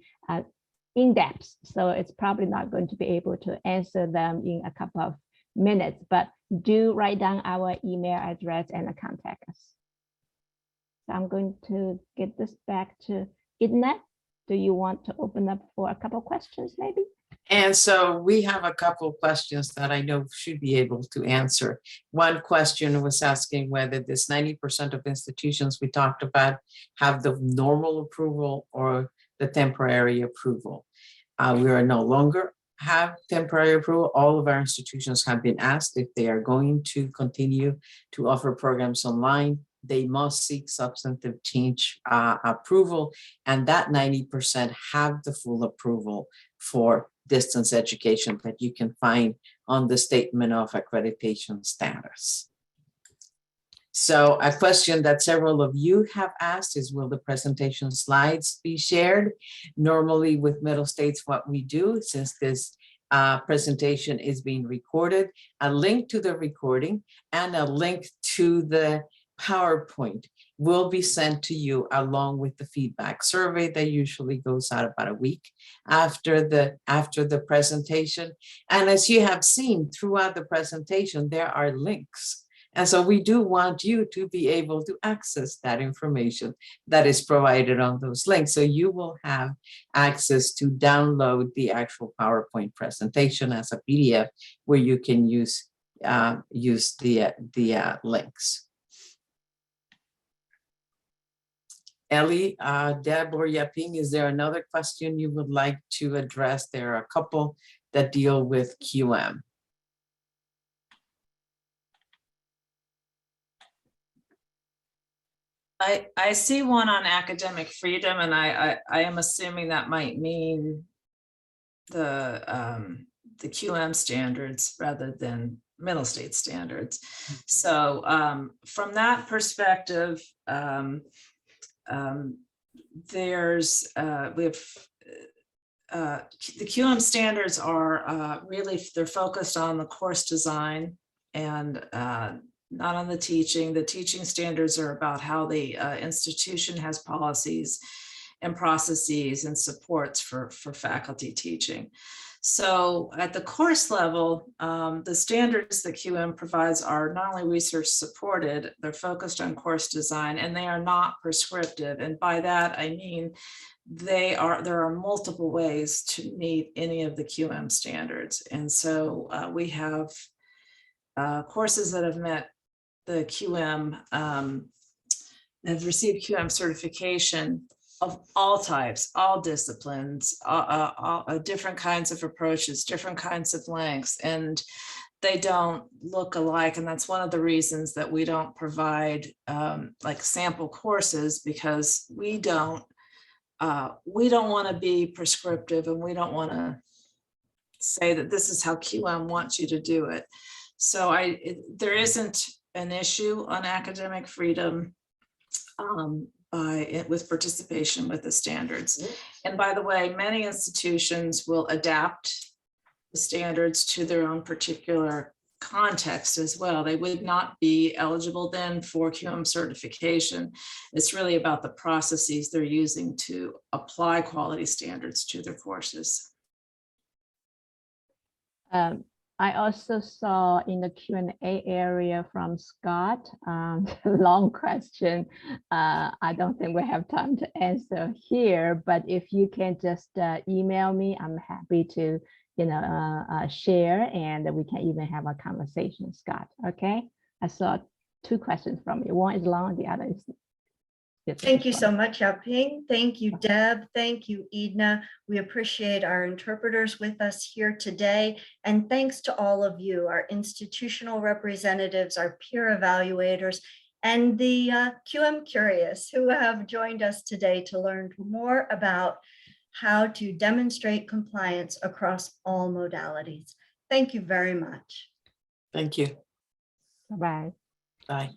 in-depth. So it's probably not going to be able to answer them in a couple of minutes, but do write down our email address and contact us. So I'm going to get this back to Edna. Do you want to open up for a couple of questions maybe? And so we have a couple of questions that I know should be able to answer. One question was asking whether this 90% of institutions we talked about have the normal approval or the temporary approval. We are no longer have temporary approval. All of our institutions have been asked if they are going to continue to offer programs online. They must seek substantive change approval, and that 90% have the full approval for distance education that you can find on the statement of accreditation status. So a question that several of you have asked is, will the presentation slides be shared? Normally with Middle States, what we do, since this presentation is being recorded, a link to the recording and a link to the PowerPoint will be sent to you along with the feedback survey that usually goes out about a week after the presentation. And as you have seen throughout the presentation, there are links. And so we do want you to be able to access that information that is provided on those links. So you will have access to download the actual PowerPoint presentation as a PDF where you can use the links. Ellie, Deb, or Yaping, is there another question you would like to address? There are a couple that deal with QM. I see one on academic freedom, and I am assuming that might mean the QM standards rather than Middle State standards. So from that perspective, there's we have the QM standards are really, they're focused on the course design and not on the teaching. The teaching standards are about how the institution has policies and processes and supports for faculty teaching. So at the course level, the standards that QM provides are not only research supported, they're focused on course design, and they are not prescriptive. And by that, I mean, there are multiple ways to meet any of the QM standards. And so we have courses that have met the QM, have received QM certification of all types, all disciplines, different kinds of approaches, different kinds of lengths, and they don't look alike. And that's one of the reasons that we don't provide like sample courses, because we don't want to be prescriptive, and we don't want to say that this is how QM wants you to do it. So there isn't an issue on academic freedom with participation with the standards. And by the way, many institutions will adapt the standards to their own particular context as well. They would not be eligible then for QM certification. It's really about the processes they're using to apply quality standards to their courses. I also saw in the Q&A area from Scott, long question. I don't think we have time to answer here, but if you can just email me, I'm happy to, share, and we can even have a conversation, Scott. Okay. I saw 2 questions from you. One is long, the other is. Thank you so much, Yaping. Thank you, Deb. Thank you, Edna. We appreciate our interpreters with us here today. And thanks to all of you, our institutional representatives, our peer evaluators, and the QM Curious who have joined us today to learn more about how to demonstrate compliance across all modalities. Thank you very much. Thank you. Bye-bye. Bye.